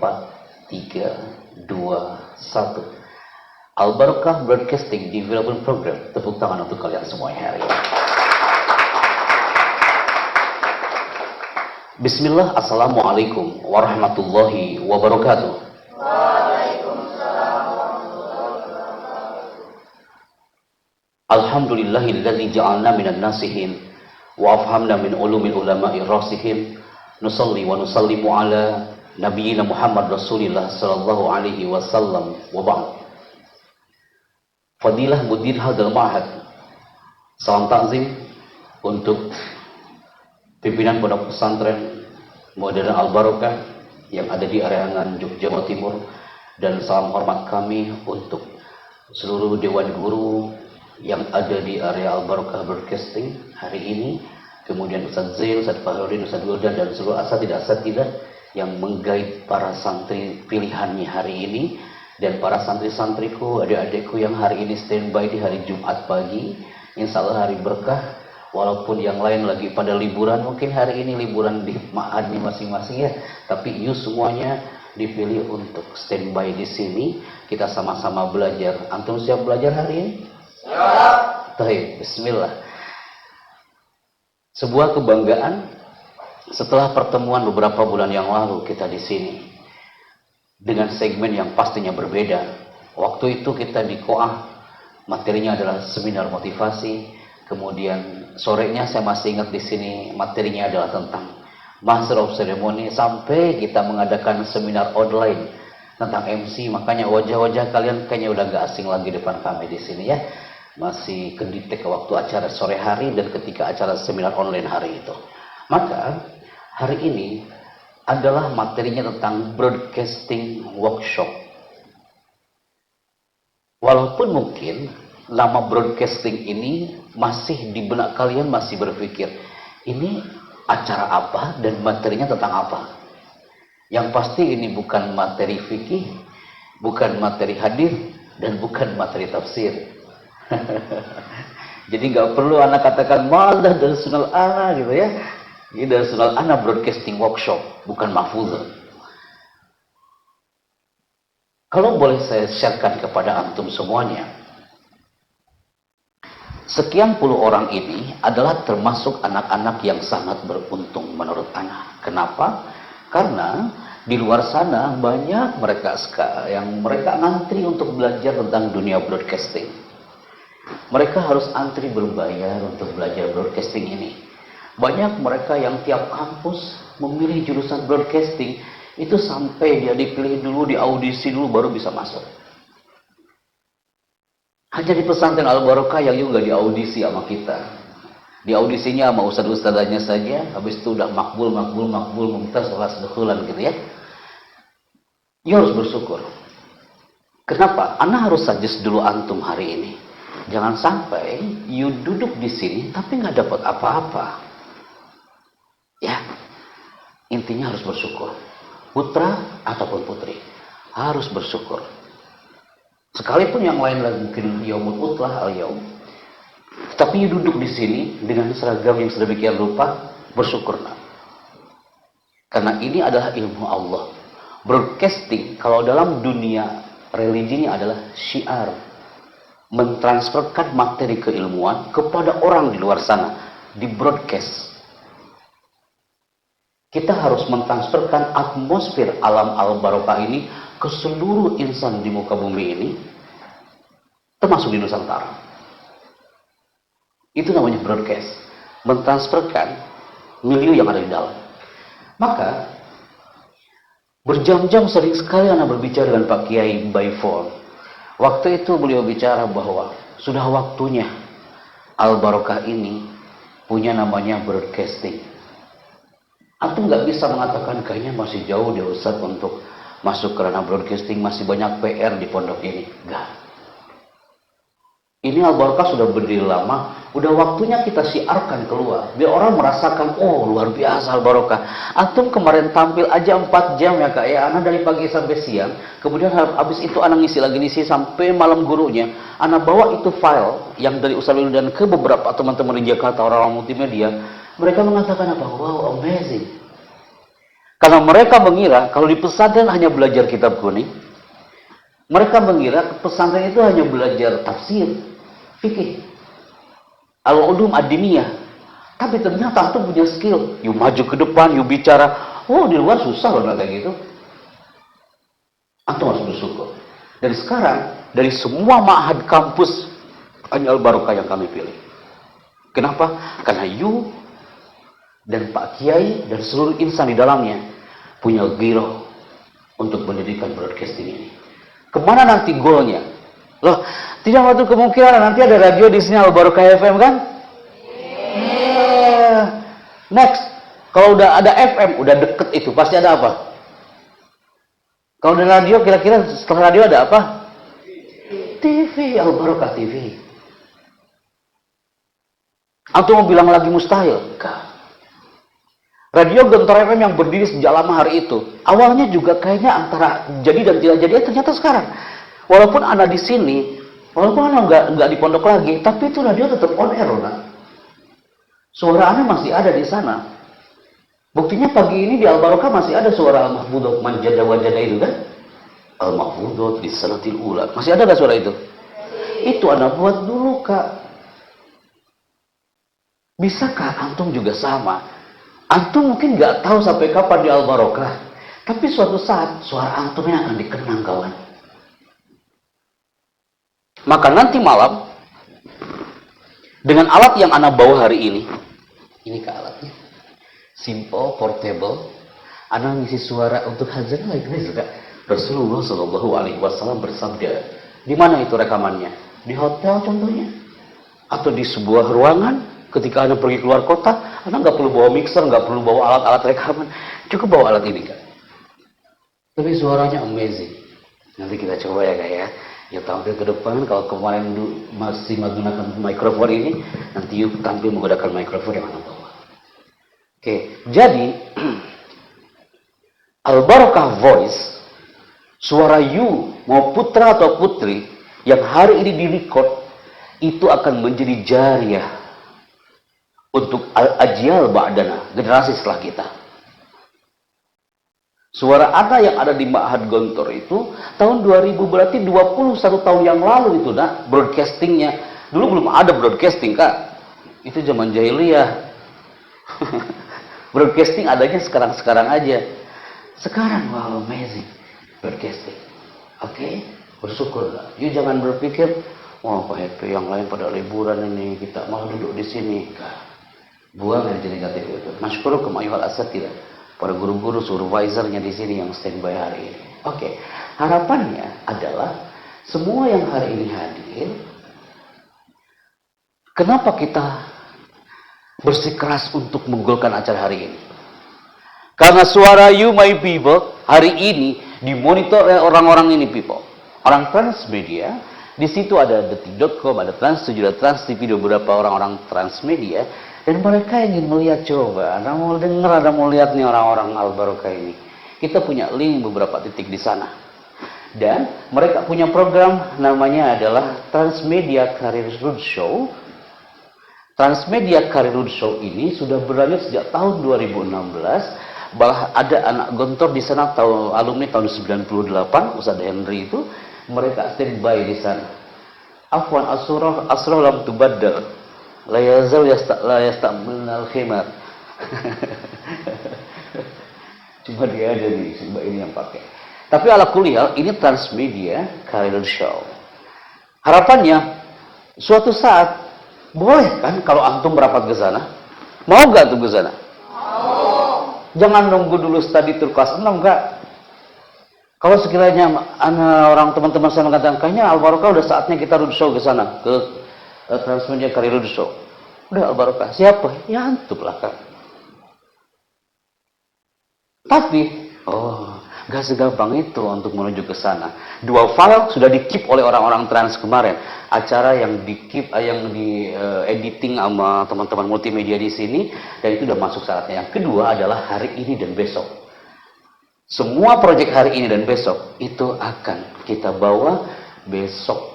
3, 2, 1. Al-Barakah Broadcasting Development Program. Tepuk tangan untuk kalian semuanya hari ini. Bismillah, Assalamualaikum warahmatullahi wabarakatuh. Waalaikumsalam warahmatullahi wabarakatuh. Alhamdulillahilladzi ja'alna minan nasihin wa afhamna min ulumil ulama'i rasihin. Nusalli wa nusallimu ala nabiyyina Muhammad Rasulillah sallallahu alaihi wasallam wa ba'd. Fadilah mudir hadal ma'had. Salam takzim untuk pimpinan pondok pesantren Modern Al-Barakah yang ada di area Nganjuk, Jawa Timur, dan salam hormat kami untuk seluruh dewan guru yang ada di area Al-Barakah Broadcasting hari ini, kemudian Ustaz Zain, Ustaz Fahrudin, Ustaz Wildan, dan seluruh asatidah yang mengguide para santri pilihannya hari ini, dan para santri-santriku, adik-adikku yang hari ini standby di hari Jumat pagi, insya Allah hari berkah. Walaupun yang lain lagi pada liburan, mungkin hari ini liburan di ma'hadnya masing-masing ya, tapi you semuanya dipilih untuk standby di sini. Kita sama-sama belajar. Antum siap belajar hari ini? Siap. Baik, bismillah. Sebuah kebanggaan setelah pertemuan beberapa bulan yang lalu kita di sini dengan segmen yang pastinya berbeda. Waktu itu kita di Koah, materinya adalah seminar motivasi. Kemudian sorenya saya masih ingat di sini materinya adalah tentang Master of Ceremony, sampai kita mengadakan seminar online tentang MC. Makanya wajah-wajah kalian kayaknya udah gak asing lagi depan kami di sini ya. Masih kedetek waktu acara sore hari dan ketika acara seminar online hari itu. Maka hari ini adalah materinya tentang broadcasting workshop. Walaupun mungkin nama broadcasting ini masih di benak kalian masih berpikir, ini acara apa dan materinya tentang apa? Yang pasti ini bukan materi fikih, bukan materi hadis, dan bukan materi tafsir. Jadi nggak perlu anak katakan malah dari sunal ana gitu ya. Ini dari sunal ana broadcasting workshop, bukan mahfuzah. Kalau boleh saya sharekan kepada antum semuanya, sekian puluh orang ini adalah termasuk anak-anak yang sangat beruntung menurut anak. Kenapa? Karena di luar sana banyak mereka yang mereka ngantri untuk belajar tentang dunia broadcasting. Mereka harus antri berbayar untuk belajar broadcasting ini. Banyak mereka yang tiap kampus memilih jurusan broadcasting, itu sampai dia dipilih dulu, di audisi dulu baru bisa masuk. Hanya di pesantren Al-Barakah yang juga di audisi sama kita. Di audisinya sama ustad-ustadanya saja, habis itu udah makbul, mumtaz, kelas dekhulan gitu ya. You harus bersyukur. Kenapa? Ana harus suggest dulu antum hari ini. Jangan sampai you duduk di sini tapi nggak dapat apa-apa. Ya, intinya harus bersyukur. Putra ataupun putri harus bersyukur. Sekalipun yang lain lagi mungkin yaumul utlah al-yaum, tapi duduk di sini dengan seragam yang sedemikian rupa, bersyukurlah. Karena ini adalah ilmu Allah. Broadcasting kalau dalam dunia religinya adalah syiar, mentransferkan materi keilmuan kepada orang di luar sana, di broadcast. Kita harus mentransferkan atmosfer alam Al-Barakah ini ke seluruh insan di muka bumi ini, termasuk di Nusantara. Itu namanya broadcast, mentransferkan milieu yang ada di dalam. Maka berjam-jam sering sekali anak berbicara dengan Pak Kiai by phone. Waktu itu beliau bicara bahwa sudah waktunya Al-Barakah ini punya namanya broadcasting. Antum nggak bisa mengatakan kayaknya masih jauh deh Ustaz untuk masuk ke ranah broadcasting, masih banyak PR di pondok ini. Enggak. Ini Al-Barakah sudah berdiri lama, udah waktunya kita siarkan keluar. Biar orang merasakan, oh luar biasa Al-Barakah. Antum kemarin tampil aja 4 jam ya Kak ya, anak dari pagi sampai siang. Kemudian habis itu anak ngisi lagi ngisi sampai malam gurunya. Anak bawa itu file yang dari Ustaz Wildan ke beberapa teman-teman di Jakarta, orang-orang multimedia. Mereka mengatakan apa? Wow, amazing. Karena mereka mengira kalau di pesantren hanya belajar kitab kuning, mereka mengira pesantren itu hanya belajar tafsir, fikih, al-ulum ad-diniyah. Tapi ternyata antum punya skill. You maju ke depan, you bicara. Oh, di luar susah loh kayak gitu. Antum harus bersyukur. Dan sekarang, dari semua ma'had kampus, hanya Al-Barokah yang kami pilih. Kenapa? Karena you dan Pak Kiai dan seluruh insan di dalamnya punya giroh untuk mendirikan broadcasting ini. Kemana nanti goalnya? Loh, tidak ada kemungkinan nanti ada radio di sini Al-Barokah FM kan? Next, kalau udah ada FM, udah deket itu, pasti ada apa? Kalau ada radio, kira-kira setelah radio ada apa? TV, Al-Barokah TV. Atau mau bilang lagi mustahil? Enggak. Radio Gontor FM yang berdiri sejak lama hari itu, awalnya juga kayaknya antara jadi dan tidak jadi, ternyata sekarang. Walaupun anak di sini, walaupun anak nggak di pondok lagi, tapi itu radio tetap on air, nah. Suara Anda masih ada di sana. Buktinya pagi ini di Al-Barokah masih ada suara Al-Mahfudot manjada wajada itu kan? Al-Mahfudot di sanatil ula. Masih ada nggak suara itu? Itu Anda buat dulu, Kak. Bisakah antum juga sama? Antum mungkin nggak tahu sampai kapan di Al-Barokah, tapi suatu saat suara antumnya akan dikenang, kawan. Maka nanti malam, dengan alat yang Anda bawa hari ini Kak alatnya. Simple, portable. Anda ngisi suara untuk hajar lagi juga. Rasulullah Shallallahu Alaihi Wasallam bersabda. Di mana itu rekamannya? Di hotel contohnya, atau di sebuah ruangan. Ketika Anda pergi keluar kota, Anda nggak perlu bawa mixer, nggak perlu bawa alat-alat rekaman, cukup bawa alat ini, Kak. Tapi suaranya amazing. Nanti kita coba ya, Kak ya. Ya tampil ke depan. Kalau kemarin masih menggunakan mikrofon ini, nanti yuk tampil menggunakan mikrofon yang Anda bawa. Oke, jadi Al-Barokah Voice, suara you mau putra atau putri yang hari ini direcord, itu akan menjadi jariah untuk ajyal ba'dana, generasi setelah kita. Suara Anda yang ada di Ma'had Gontor itu tahun 2000, berarti 21 tahun yang lalu itu, nah, broadcastingnya. Dulu belum ada broadcasting, Kak. Itu zaman jahiliyah. Broadcasting adanya sekarang-sekarang aja. Sekarang, wow, amazing. Broadcasting. Oke? Bersyukur. You jangan berpikir, wah, Pak Happy, yang lain pada liburan ini, kita malah duduk di sini. Buang energi negatif itu. Masykurukum ayyuhal asatidz. Para guru-guru, supervisornya di sini yang standby hari ini. Oke. Harapannya adalah semua yang hari ini hadir, kenapa kita bersikeras untuk menggolkan acara hari ini? Karena suara you my people hari ini dimonitor oleh orang-orang ini, people. Orang transmedia. Di situ ada detik.com, ada Trans7, ada Trans TV, beberapa orang-orang transmedia, dan mereka ingin melihat, coba Anda mau dengar, Anda mau lihat nih orang-orang Al-Barokah ini. Kita punya link beberapa titik di sana. Dan mereka punya program namanya adalah Transmedia Career Roadshow. Transmedia Career Roadshow ini sudah berlanjut sejak tahun 2016. Bahkan ada anak Gontor di sana, alumni tahun 98, Ustaz Henry itu, mereka standby di sana. Afwan asrah lam tubaddal. La yazal yasta'malul khimar. Cuma dia aja nih, Mbak ini yang pakai. Tapi ala kulihal, ini Transmedia Career Show. Harapannya, suatu saat, boleh kan kalau antum merapat ke sana? Mau nggak antum ke sana? Mau. Jangan nunggu dulu studi tur kelas 6, enggak. Kalau sekiranya orang teman-teman saya mengatakan, kayaknya Al-Barokah udah saatnya kita roadshow ke sana, ke Transmedia Career Roadshow. Udah Al-Barokah, siapa? Ya antum lah, kan. Tapi, gak segampang itu untuk menuju ke sana. 2 file sudah di-keep oleh orang-orang trans kemarin. Acara yang di-keep, yang di-editing sama teman-teman multimedia di sini, dan itu sudah masuk syaratnya. Yang kedua adalah hari ini dan besok. Semua proyek hari ini dan besok itu akan kita bawa besok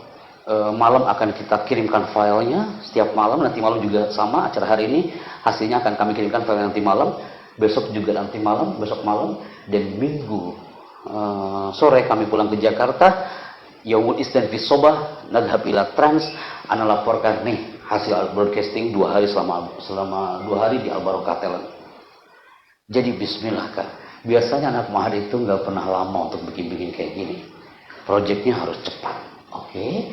malam, akan kita kirimkan filenya setiap malam. Nanti malam juga sama acara hari ini, hasilnya akan kami kirimkan file nanti malam. besok juga nanti malam, besok malam, dan minggu sore kami pulang ke Jakarta. Yaumul Isnin fi Sobah, nadhab ila Trans, ana laporkan nih hasil broadcasting 2 hari selama 2 hari di Al Barokah Talent. Jadi bismillah Kak. Biasanya anak mahad itu nggak pernah lama untuk bikin kayak gini. Proyeknya harus cepat. Oke.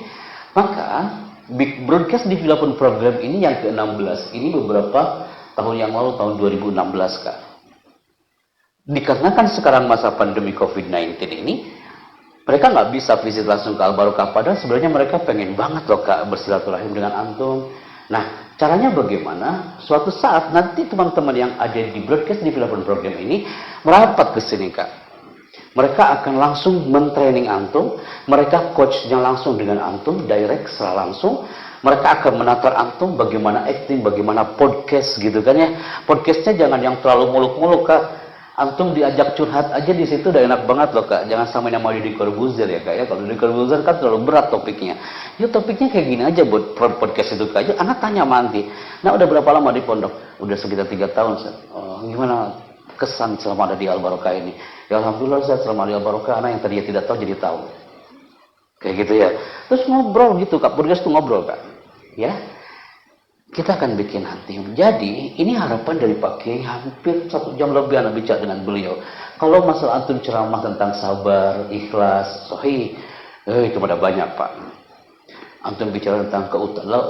Maka big broadcast di Filapun program ini yang ke-16. Ini beberapa tahun yang lalu, tahun 2016 Kak. Dikarenakan sekarang masa pandemi COVID-19 ini, mereka nggak bisa visit langsung ke Al Barokah, padahal sebenarnya mereka pengen banget loh Kak bersilaturahim dengan antum. Nah, caranya bagaimana? Suatu saat nanti teman-teman yang ada di broadcast di Filapun program ini merapat ke sini Kak. Mereka akan langsung mentraining antum, mereka coachnya langsung dengan antum, direct secara langsung. Mereka akan menatar antum bagaimana acting, bagaimana podcast gitu kan ya. Podcastnya jangan yang terlalu muluk-muluk Kak. Antum diajak curhat aja di situ udah enak banget loh Kak. Jangan sampai nama Deddy Corbuzier ya Kak ya. Kalau Deddy Corbuzier kan terlalu berat topiknya. Ya topiknya kayak gini aja buat podcast itu Kak aja. Anak tanya manti. Nah udah berapa lama di pondok? Udah sekitar 3 tahun Ustaz. Gimana kesan selama ada di Al Barokah ini? Ya alhamdulillah Ustaz, selama di Al Barokah anak yang tadinya tidak tahu jadi tahu. Kayak gitu ya. Terus ngobrol gitu Kak. Podcast itu ngobrol Kak. Ya. Kita akan bikin nanti. Jadi ini harapan dari Pak Kiai, hampir 1 jam lebih anak bicara dengan beliau. Kalau masalah antum ceramah tentang sabar, ikhlas, sahih, itu pada banyak Pak. Antum bicara tentang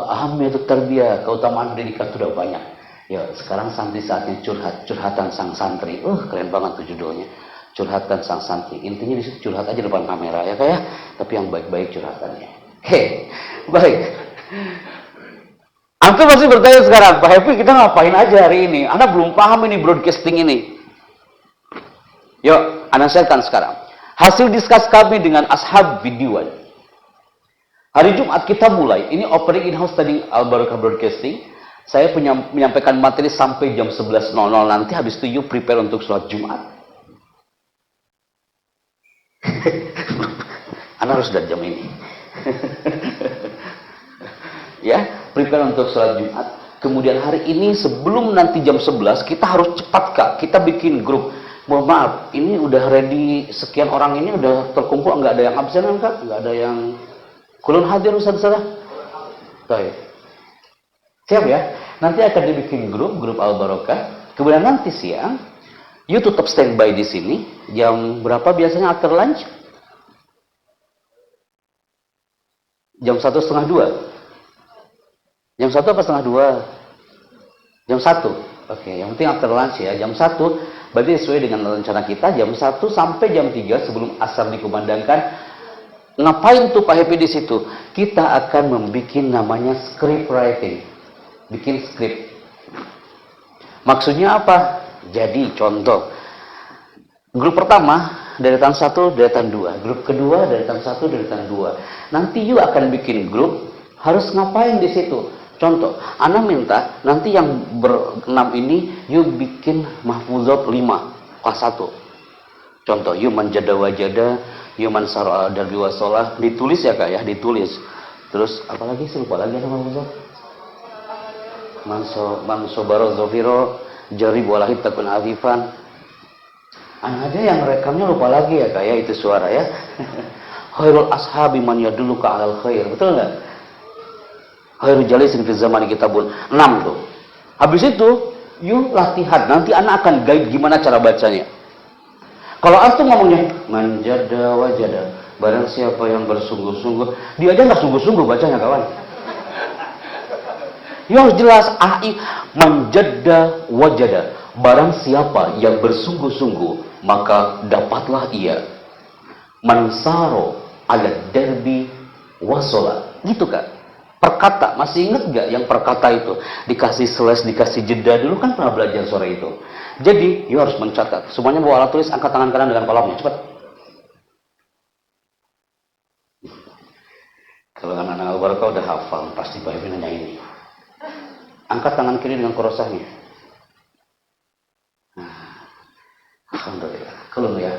ahamiyatul tarbiyah, keutamaan pendidikan sudah banyak. Ya sekarang santri saatnya curhatan sang santri. Keren banget tuh judulnya. Curhatan sang santri. Intinya di situ curhat aja depan kamera ya kayak. Tapi yang baik-baik curhatannya. Baik. Antum masih bertanya sekarang, Pak Happy kita ngapain aja hari ini? Anda belum paham ini broadcasting ini. Yuk, Anda sharekan sekarang. Hasil diskus kami dengan ashab videoan. Hari Jumat kita mulai. Ini opening in-house tadi Al Barokah Broadcasting. Saya menyampaikan materi sampai jam 11.00 nanti. Habis itu you prepare untuk sholat Jumat. Anda harus dari jam ini. Ya, prepare untuk sholat Jumat. Kemudian hari ini sebelum nanti jam 11 kita harus cepat Kak. Kita bikin grup. Mohon maaf, ini udah ready sekian orang ini udah terkumpul, nggak ada yang absen kan Kak? Nggak ada yang kulun hadir Ustaz-Ustaz? Baik. Siap ya? Nanti akan dibikin grup Al Barokah. Kemudian nanti siang, you tetap standby di sini. Jam berapa biasanya after lunch? Jam 1:30. Jam 1 apa setengah 2? Jam 1. Oke, yang penting after lunch ya. Jam 1, berarti sesuai dengan rencana kita. Jam 1 sampai jam 3 sebelum asar dikumandangkan. Ngapain tuh Pak Happy di situ? Kita akan membuat namanya script writing. Bikin skrip. Maksudnya apa? Jadi contoh. Grup pertama, deretan 1, deretan 2. Grup kedua, deretan 1, deretan 2. Nanti you akan bikin grup, harus ngapain di situ? Contoh, Ana minta nanti yang berenam ini you bikin mahfuzat 5 kelas 1. Contoh, you manjada wajada, you mansara darbi wasolah, ditulis ya Kak ya, ditulis. Terus apalagi sih lupa lagi ada mahfuzat. Mansobaro zofiro, jarib walahid takun afifan. Ada yang rekamnya lupa lagi ya Kak ya, itu suara ya. Khairul ashabi man yadulluka alal khair, betul nggak? Khairul jalisin fi zamani kitabun. 6 tuh. Habis itu, you latihan. Nanti anak akan guide gimana cara bacanya. Kalau antum ngomongnya manjada wajada, barang siapa yang bersungguh-sungguh, dia aja nggak sungguh-sungguh bacanya kawan. You harus jelas manjada wajada, barang siapa yang bersungguh-sungguh, maka dapatlah ia. Mansaro ala derbi wasola. Gitu Kak. Perkata, masih ingat nggak yang perkata itu? Dikasih slash, dikasih jeda, dulu kan pernah belajar sore itu. Jadi, you harus mencatat. Semuanya bawa alat tulis, angkat tangan kanan dengan kolomnya. Cepat. Kalau anak-anak Al Barokah udah hafal, pasti Pak Ibu nanya ini. Angkat tangan kiri dengan korosahnya. Alhamdulillah. Kalau ya.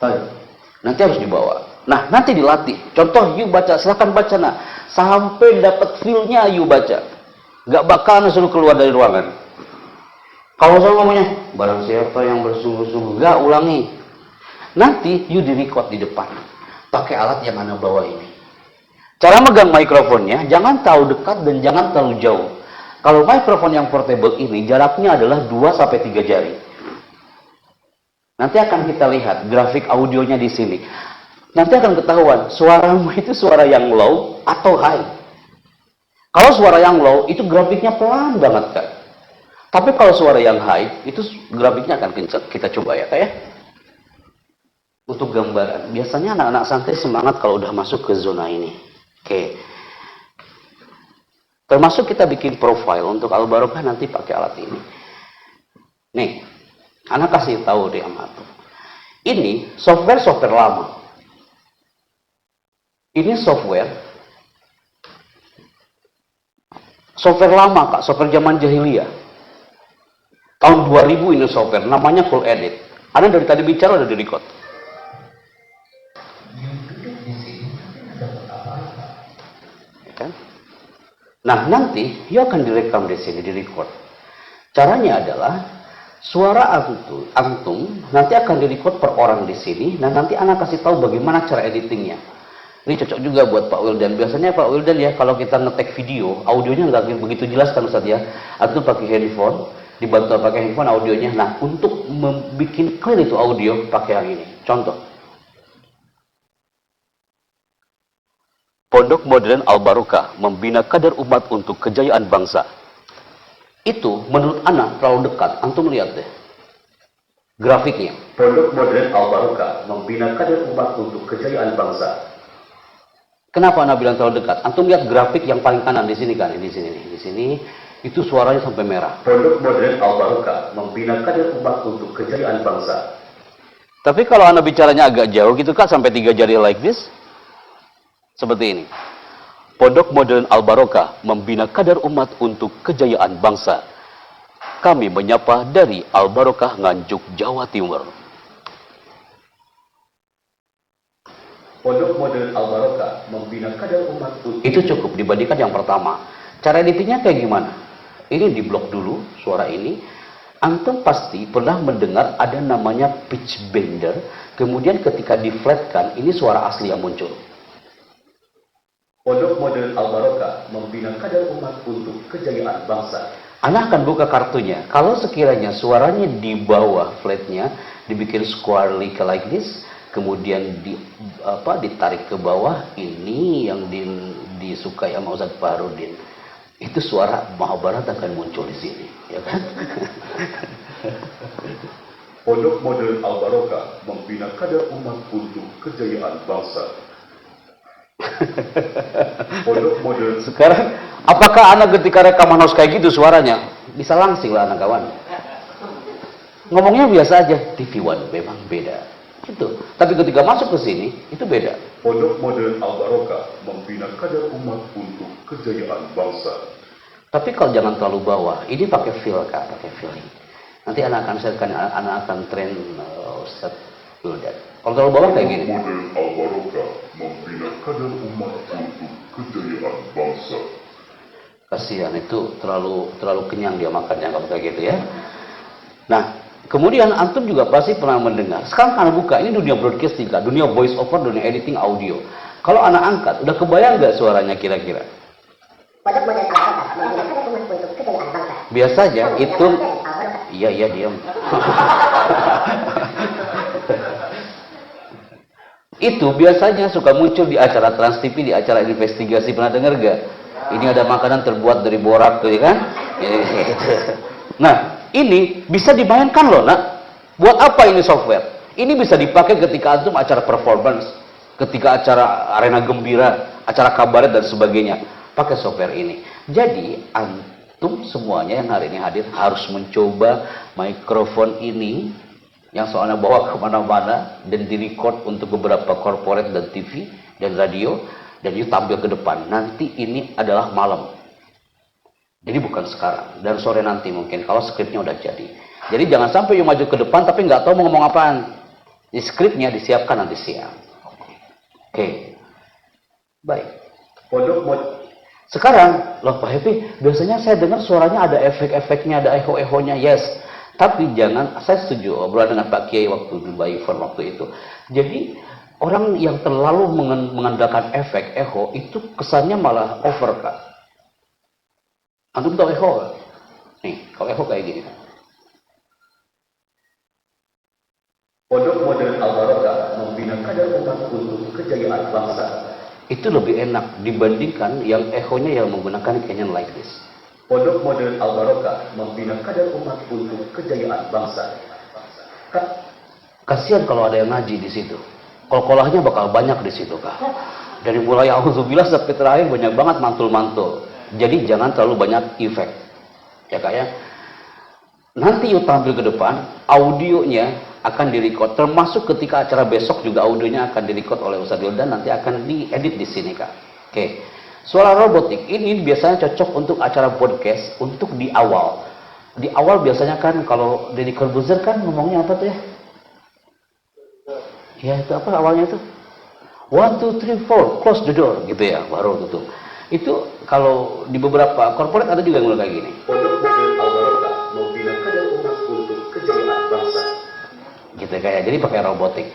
Baik. Nanti harus dibawa. Nah, nanti dilatih. Contoh, you baca, silakan baca nah. Sampai dapat feel-nya you baca. Gak bakal suruh keluar dari ruangan. Kalau saya ngomongnya, barang siapa yang bersungguh-sungguh, nggak ulangi. Nanti you di-record di depan. Pakai alat yang Anda bawa ini. Cara megang mikrofonnya, jangan terlalu dekat dan jangan terlalu jauh. Kalau mikrofon yang portable ini, jaraknya adalah 2-3 jari. Nanti akan kita lihat grafik audionya di sini. Nanti akan ketahuan, suaramu itu suara yang low atau high. Kalau suara yang low, itu grafiknya pelan banget, Kak. Tapi kalau suara yang high, itu grafiknya akan kencang. Kita coba ya, Kak ya. Untuk gambaran, biasanya anak-anak santai semangat kalau udah masuk ke zona ini. Oke. Termasuk kita bikin profile untuk Al-Barokah nanti pakai alat ini. Nih, anak kasih tahu deh sama tuh. Ini software lama. Ini software lama, Kak, software zaman jahiliyah. Tahun 2000 ini software, namanya Full Edit. Anda dari tadi bicara udah di-record. Kan? Nah, nanti dia akan direkam di sini, di-record. Caranya adalah suara antum nanti akan di-record per orang di sini, dan nanti anak kasih tahu bagaimana cara editingnya. Ini cocok juga buat Pak Wildan. Biasanya Pak Wildan ya, kalau kita ngetek video, audionya nggak begitu jelas kan Ustaz ya. Antum pakai handphone, dibantu pakai handphone audionya. Nah, untuk membuat clear itu audio, pakai yang ini. Contoh. Pondok Modern Al-Barokah membina kader umat untuk kejayaan bangsa. Itu menurut anak terlalu dekat. Antum lihat deh. Grafiknya. Pondok Modern Al-Barokah membina kader umat untuk kejayaan bangsa. Kenapa anak bilang terlalu dekat? Antum lihat grafik yang paling kanan di sini kan, di sini itu suaranya sampai merah. Pondok Modern Al-Barokah membina kader umat untuk kejayaan bangsa. Tapi kalau anak bicaranya agak jauh gitu kan, sampai 3 jari like this, seperti ini. Pondok Modern Al-Barokah membina kader umat untuk kejayaan bangsa. Kami menyapa dari Al-Barokah Nganjuk, Jawa Timur. Pondok Modern Al-Barokah membina kader umat untuk... Itu cukup dibandingkan yang pertama. Cara editingnya kayak gimana? Ini diblok dulu suara ini. Antum pasti pernah mendengar ada namanya pitch bender. Kemudian ketika di-flatkan, ini suara asli yang muncul. Pondok Modern Al-Barokah membina kader umat untuk kejayaan bangsa. Anak akan buka kartunya. Kalau sekiranya suaranya di bawah flatnya, dibikin squarely like this, kemudian ditarik ke bawah, ini yang disukai sama Ustaz Fahrudin. Itu suara Mahabharata akan muncul di sini, ya kan? Pondok Modern Al-Barokah membina kader umat untuk kejayaan bangsa. Pondok Modern. Sekarang, apakah anak ketika rekaman harus kayak gitu suaranya? Bisa langsing lah anak kawan. Ngomongnya biasa aja. TV One memang beda. Gitu. Tapi ketika masuk ke sini, itu beda. Pondok Modern Al-Barokah membina kader umat untuk kejayaan bangsa. Tapi kalau jangan terlalu bawah, ini pakai feel, Kak, pakai feeling. Nanti anak akan train Ustaz Wildan. Kalau terlalu bawah kayak gini. Modern Al-Barokah membina kader umat untuk kejayaan bangsa. Kasihan, itu terlalu kenyang dia makannya kalau kayak gitu ya. Nah, kemudian antum juga pasti pernah mendengar. Sekarang anak buka, ini dunia broadcasting, Kak, dunia voice over, dunia editing audio. Kalau anak angkat, udah kebayang nggak suaranya kira-kira? Pondok Modern Al-Barokah membina kader umat untuk kejayaan bangsa. Biasanya itu, iya diam. Itu biasanya suka muncul di acara Trans TV, di acara investigasi, pernah dengar gak? Ini ada makanan terbuat dari borak, ya kan? Nah, ini bisa dimainkan loh, nak. Buat apa ini software? Ini bisa dipakai ketika antum acara performance, ketika acara arena gembira, acara kabaret dan sebagainya. Pakai software ini. Jadi antum semuanya yang hari ini hadir harus mencoba mikrofon ini, yang soalnya bawa kemana-mana dan direcord untuk beberapa corporate dan TV dan radio, dan you tampil ke depan. Nanti ini adalah malam. Jadi bukan sekarang, dan sore nanti mungkin, kalau skripnya udah jadi. Jadi jangan sampai you maju ke depan tapi nggak tahu mau ngomong apaan. Di skripnya disiapkan nanti siang. Oke. Baik. Sekarang, loh Pak Happy, biasanya saya dengar suaranya ada efek-efeknya, ada echo-echonya, yes. Tapi jangan, saya setuju obrolan dengan Pak Kiai waktu di Bayfon waktu itu. Jadi, orang yang terlalu mengandalkan efek, echo, itu kesannya malah over, Kak. Antum tahu echo, Kak? Nih, kalau echo kayak gini. Pondok modern Al-Barakah membina kadar umat untuk kejayaan bangsa. Itu lebih enak dibandingkan yang echonya yang menggunakan canyon like this. Pondok modern Al-Barakah membina kadar umat untuk kejayaan bangsa. Kasihan kalau ada yang ngaji di situ. Kol-kolahnya bakal banyak di situ, Kak. Dari mulai auzubillah sampai terakhir banyak banget mantul-mantul. Jadi jangan terlalu banyak efek. Ya, Kak ya. Nanti yuk tampil ke depan, audionya akan direcord, termasuk ketika acara besok juga audionya akan direcord oleh Ustaz Wildan, nanti akan diedit di sini, Kak. Oke. Suara robotik ini biasanya cocok untuk acara podcast untuk di awal. Di awal biasanya kan kalau Deddy Corbuzier kan ngomongnya apa tuh ya? Ya itu apa awalnya itu? 1, 2, 3, 4, close the door gitu ya, baru tutup. Itu kalau di beberapa corporate ada juga yang mulai kayak gini. Pondok modern Al-Barakah membina kadar umat untuk kejayaan bangsa. Gitu kayak, jadi pakai robotik.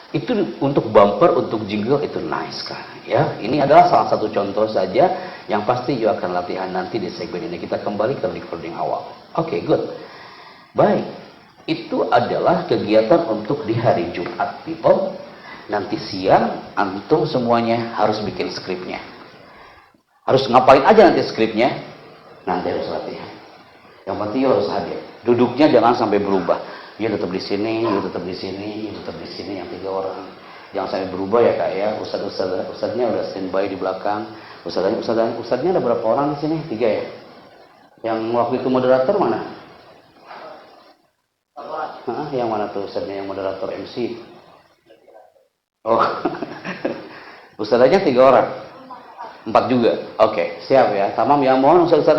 Itu untuk bumper, untuk jingle itu nice kan ya. Ini adalah salah satu contoh saja yang pasti you akan latihan nanti di segmen ini. Kita kembali ke recording awal. Oke, good. Baik, itu adalah kegiatan untuk di hari Jumat, people. Nanti siang antum semuanya harus bikin skripnya. Harus ngapain aja nanti skripnya? Nanti harus latihan. Yang penting you harus hadir. Duduknya jangan sampai berubah. Dia tetap di sini, dia tetap di sini, dia tetap di sini, yang 3 orang. Jangan sampai berubah ya, Kak ya. Ustadznya udah standby di belakang. Ustadznya ada berapa orang di sini? 3 ya. Yang waktu itu moderator mana? Yang mana tuh ustadznya yang moderator MC? Oh. Ustadznya 3 orang. 4 juga. Oke, siap ya. Tamam ya, mohon Ustadz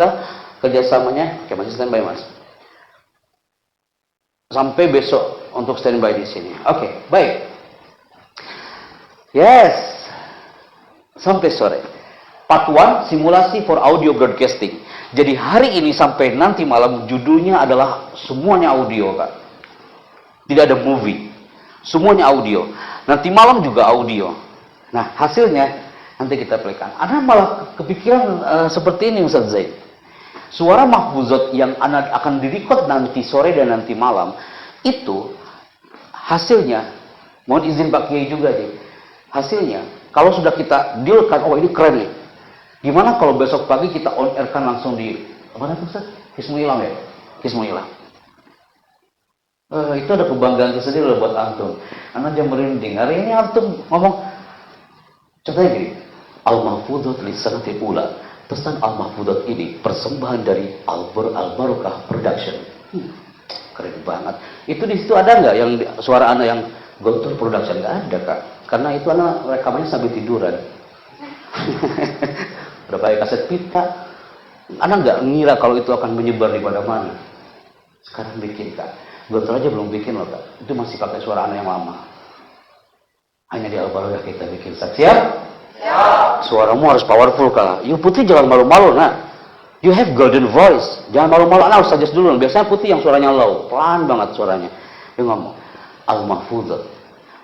kerjasamanya. Oke, masih standby Mas. Sampai besok untuk standby di sini. Oke, baik. Yes. Sampai sore. Part 1, simulasi for audio broadcasting. Jadi hari ini sampai nanti malam judulnya adalah semuanya audio, Kak. Tidak ada movie. Semuanya audio. Nanti malam juga audio. Nah, hasilnya nanti kita playkan. Ada malah kepikiran seperti ini Ustaz Zaid. Suara mahfuzat yang akan direkod nanti sore dan nanti malam, itu hasilnya, mohon izin Pak Kiai juga nih, hasilnya, kalau sudah kita dealkan, oh ini keren nih, gimana kalau besok pagi kita on air kan langsung di, mana tuh Ustaz? Hismuilam ya? Hismuilam. Itu ada kebanggaan tersendiri loh buat antum. Anak jam merinding, hari ini antum ngomong, contohnya gini, Al-Mahfuzat Lisanatil Ula. Pesan Al-Mahfuzat ini persembahan dari Al-Barakah Production. Keren banget. Itu di situ ada nggak yang suara anak yang Gontor Production? Nggak ada, Kak. Karena itu anak rekamannya sambil tiduran. Udah pakai kaset pita. Anak nggak ngira kalau itu akan menyebar di mana-mana. Sekarang bikin, Kak. Gontor aja belum bikin loh, Kak. Itu masih pakai suara anak yang lama. Hanya di Al-Barakah kita bikin. Siap? Ya. Suaramu harus powerful, Kak. You Putih jangan malu-malu, nah. You have golden voice. Jangan malu-malu. Nah, suggest dulu. Biasanya Putih yang suaranya low, pelan banget suaranya. Dia ngomong, Al-Mahfuzat,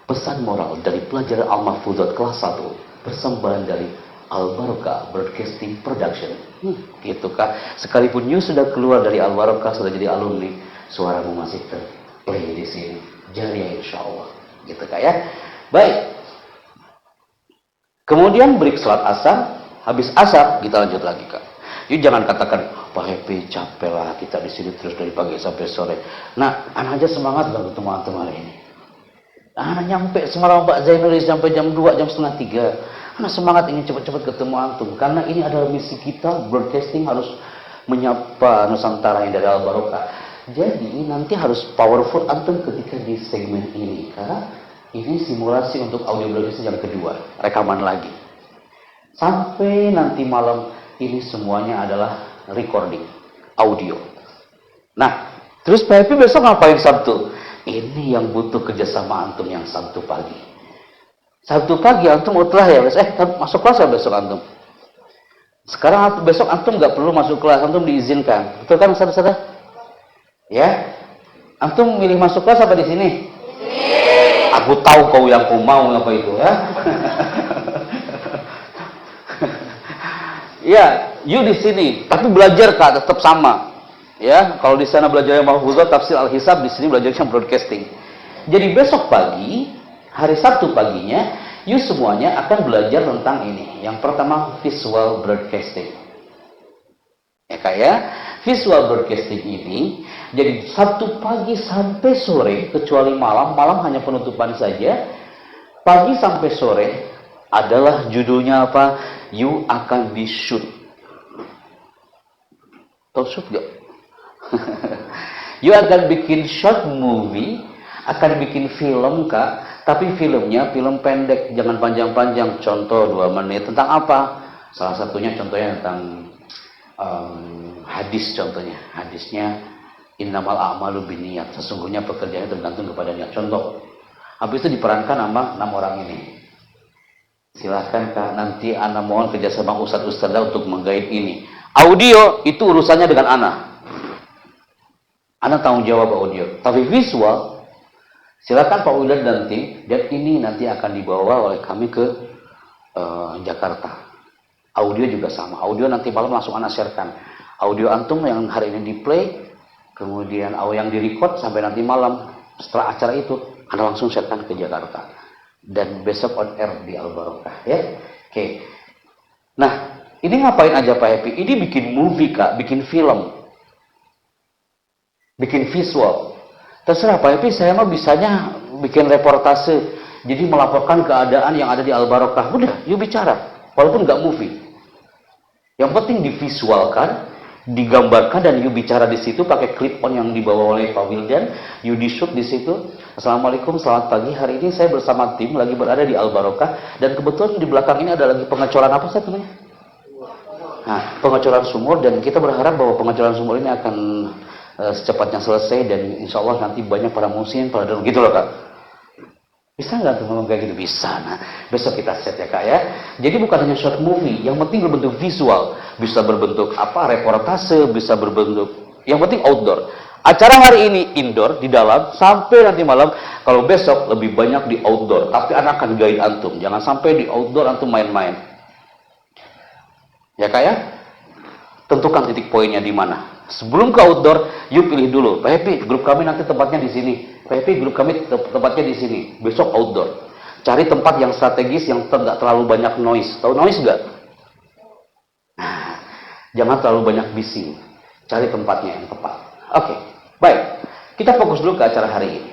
pesan moral dari pelajaran Al-Mahfuzat kelas 1, persembahan dari Al-Barakah Broadcasting Production. Gitu, Kak. Sekalipun you sudah keluar dari Al-Barakah, sudah jadi alumni, suaramu masih terplay di sini. Jariah insya Allah. Gitu, Kak ya. Baik. Kemudian break salat asar, habis asar kita lanjut lagi, Kak. Jadi jangan katakan, Pak Happy capek lah kita di sini terus dari pagi sampai sore. Nah, anak aja semangat lah ketemu antum hari ini. Anak nyampe semalam Pak Zainulis sampai jam 2, jam setengah 3. Anak semangat ingin cepat-cepat ketemu antum karena ini adalah misi kita, broadcasting harus menyapa Nusantara yang dari Al-Barakah. Jadi nanti harus powerful antum ketika di segmen ini, karena ini simulasi untuk audio broadcasting yang kedua, rekaman lagi. Sampai nanti malam ini semuanya adalah recording, audio. Nah, terus Pak Happy besok ngapain Sabtu? Ini yang butuh kerjasama antum yang Sabtu pagi. Sabtu pagi antum utlah ya, masuk kelas ya besok antum? Sekarang besok antum nggak perlu masuk kelas, antum diizinkan. Betul kan Ustaz? Ya? Antum milih masuk kelas apa di sini? Aku tahu kau yang kau mau apa itu, ya. Ya, you di sini, tapi belajar Kak tetap sama. Ya, kalau di sana belajarnya mahfuzat tafsir al-hisab, di sini belajarnya broadcasting. Jadi besok pagi, hari Sabtu paginya, you semuanya akan belajar tentang ini. Yang pertama, visual broadcasting. Ya kayak visual broadcasting ini, jadi Sabtu pagi sampai sore, kecuali malam hanya penutupan saja. Pagi sampai sore adalah judulnya apa? You akan di shoot. Tahu shoot gak? You akan bikin short movie, akan bikin film Kak, tapi filmnya film pendek, jangan panjang-panjang. Contoh 2 menit. Tentang apa? Salah satunya contohnya tentang hadis contohnya. Hadisnya innamal a'malu binniyat. Sesungguhnya pekerjaannya tergantung kepada niat. Contoh. Habis itu diperankan sama 6 orang ini. Silahkan Kak, nanti Ana mohon kerjasama Ustadz-Ustadzah untuk menggait ini. Audio itu urusannya dengan Ana. Ana tanggung jawab audio. Tapi visual, silakan Pak Wildan dan tim, dan ini nanti akan dibawa oleh kami ke Jakarta. Audio juga sama. Audio nanti malam langsung Ana sharekan. Audio antum yang hari ini di play, kemudian yang di record sampai nanti malam setelah acara itu Ana langsung sharekan ke Jakarta. Dan besok on air di Al-Barokah, ya. Oke. Nah, ini ngapain aja Pak Happy? Ini bikin movie Kak, bikin film. Bikin visual. Terserah Pak Happy, saya mah bisanya bikin reportase. Jadi melaporkan keadaan yang ada di Al-Barokah. Udah, yuk bicara. Walaupun nggak movie. Yang penting divisualkan, digambarkan, dan yuk bicara di situ pakai clip on yang dibawa oleh Pak Wildan. Yuk di shoot di situ. Assalamualaikum, selamat pagi. Hari ini saya bersama tim lagi berada di Al-Barokah, dan kebetulan di belakang ini ada lagi pengecoran apa Ustaz namanya? Nah, pengecoran sumur, dan kita berharap bahwa pengecoran sumur ini akan secepatnya selesai, dan insya Allah nanti banyak para muslim, para dalam gitu loh Kak. Bisa nggak tuh ngomong kayak gitu? Bisa. Nah, besok kita set ya Kak ya. Jadi bukan hanya short movie, yang penting berbentuk visual, bisa berbentuk apa reportase, bisa berbentuk, yang penting outdoor. Acara hari ini indoor di dalam sampai nanti malam. Kalau besok lebih banyak di outdoor, tapi anak akan guide antum. Jangan sampai di outdoor antum main-main. Ya Kak ya. Tentukan titik poinnya di mana. Sebelum ke outdoor, yuk pilih dulu. Pak Happy, grup kami nanti tempatnya di sini. Pak Happy, grup kami tempatnya di sini. Besok outdoor. Cari tempat yang strategis, yang tidak terlalu banyak noise. Tahu noise nggak? Nah, jangan terlalu banyak bising. Cari tempatnya yang tepat. Oke, baik. Kita fokus dulu ke acara hari ini.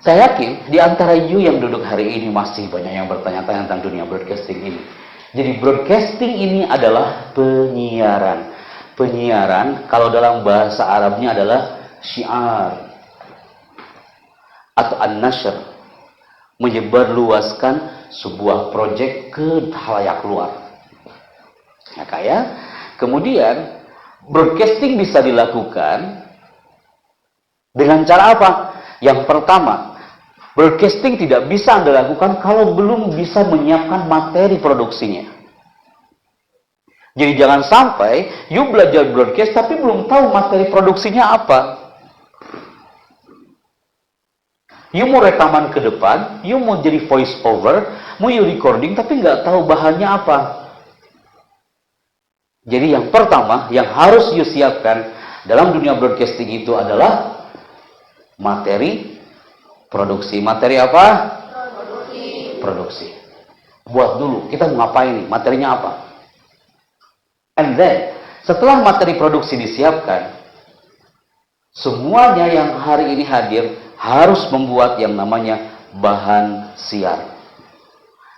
Saya yakin di antara you yang duduk hari ini masih banyak yang bertanya-tanya tentang dunia broadcasting ini. Jadi broadcasting ini adalah penyiaran. Penyiaran kalau dalam bahasa Arabnya adalah syiar atau an-nashr, menyebarluaskan sebuah proyek ke halayak luar. Ya Kak ya. Kemudian broadcasting bisa dilakukan dengan cara apa? Yang pertama, broadcasting tidak bisa Anda lakukan kalau belum bisa menyiapkan materi produksinya. Jadi jangan sampai you belajar broadcast tapi belum tahu materi produksinya apa. You mau rekaman ke depan, you mau jadi voice over, mau you recording tapi nggak tahu bahannya apa. Jadi yang pertama yang harus you siapkan dalam dunia broadcasting itu adalah materi produksi. Materi apa? Produksi. Buat dulu, kita mau ngapain nih? Materinya apa? And then, setelah materi produksi disiapkan, semuanya yang hari ini hadir harus membuat yang namanya bahan siar.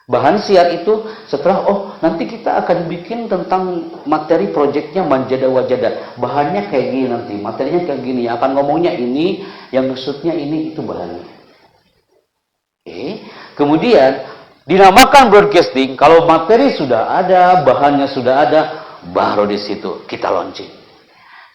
Bahan siar itu setelah, nanti kita akan bikin tentang materi proyeknya manjada wajada. Bahannya kayak gini nanti, materinya kayak gini. Yang akan ngomongnya ini, yang maksudnya ini, itu bahannya. Oke. Kemudian, dinamakan broadcasting, kalau materi sudah ada, bahannya sudah ada, baru di situ kita launching,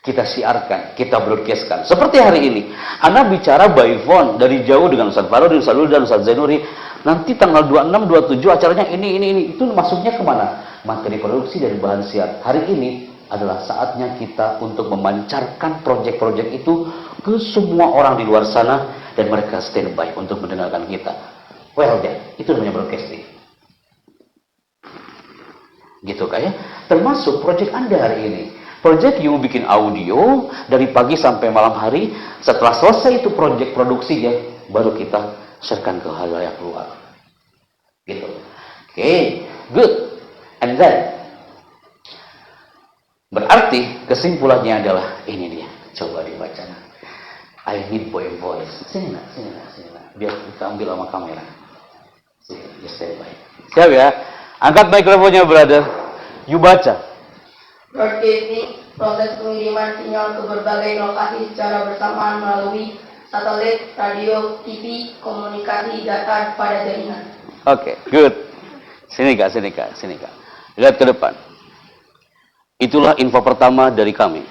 kita siarkan, kita broadcastkan. Seperti hari ini, Anda bicara by phone dari jauh dengan Ustaz Farodi, Ustaz Lul, dan Ustaz Zainuri. Nanti tanggal 26, 27 acaranya ini. Itu masuknya kemana? materi produksi dari bahan siar. Hari ini adalah saatnya kita untuk memancarkan proyek-proyek itu ke semua orang di luar sana dan mereka standby untuk mendengarkan kita. Well then, itu namanya broadcasting. Gitu kayak, termasuk proyek Anda hari ini. Proyek you bikin audio dari pagi sampai malam hari. Setelah selesai itu proyek produksinya, baru kita sharekan ke halayak luar. Gitu. Oke, good. And then, berarti kesimpulannya adalah ini dia. Coba dibaca. I need boy voice. Sini nak. Biar kita ambil sama kamera. Sini, just stand by. Siap ya? Angkat mikrofonnya, brother. You baca. Broadcasting, proses pengiriman sinyal ke berbagai lokasi secara bersamaan melalui satelit, radio, TV, komunikasi data pada jaringan. Oke, good. Sini kak. Lihat ke depan. Itulah info pertama dari kami.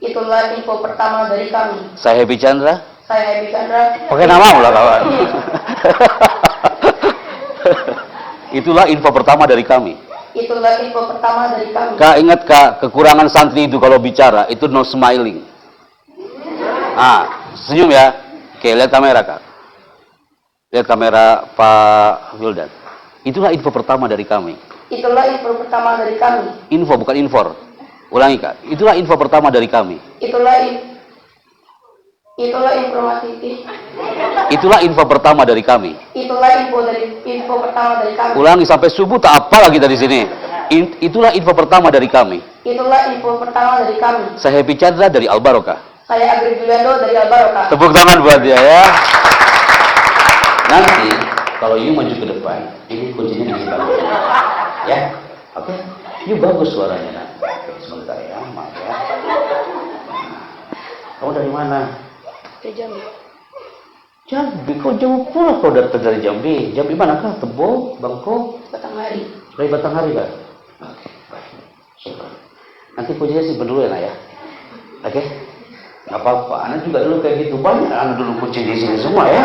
Itulah info pertama dari kami. Saya Happy Chandra. Saya Happy Chandra. Pakai nama lah kawan. Itulah info pertama dari kami. Itulah info pertama dari kami. Kak, ingat kak, kekurangan santri itu kalau bicara itu no smiling. Senyum ya. Oke, lihat kamera kak. Lihat kamera Pak Wildan. Itulah info pertama dari kami. Itulah info pertama dari kami. Info bukan infor. Ulangi kak. Itulah info pertama dari kami. Itulah informasi. Itulah info pertama dari kami. Itulah info pertama dari kami. Ulangi sampai subuh tak apa lagi dari sini. Itulah info pertama dari kami. Itulah info pertama dari kami. Saya Happy Chandra dari Al Barokah. Saya Agri Juliando dari Al Barokah. Tepuk tangan buat dia ya. Nanti kalau you maju ke depan, ini kuncinya di sebelah ya. Oke. You bagus suaranya. Nah. Oke, sebentar ya, maaf ya. Kamu dari mana? Dari Jambi. Jambi, kok jauh pula kau datang dari Jambi? Jambi mana kah? Tebo, Bangko? Batanghari. Dari Batanghari kan? Oke, baik. Syukur. Nanti kuncinya simpen dulu ya, nak ya. Oke? Nggak apa-apa, anak juga dulu kayak gitu. Banyak anak dulu kunci di sini semua ya.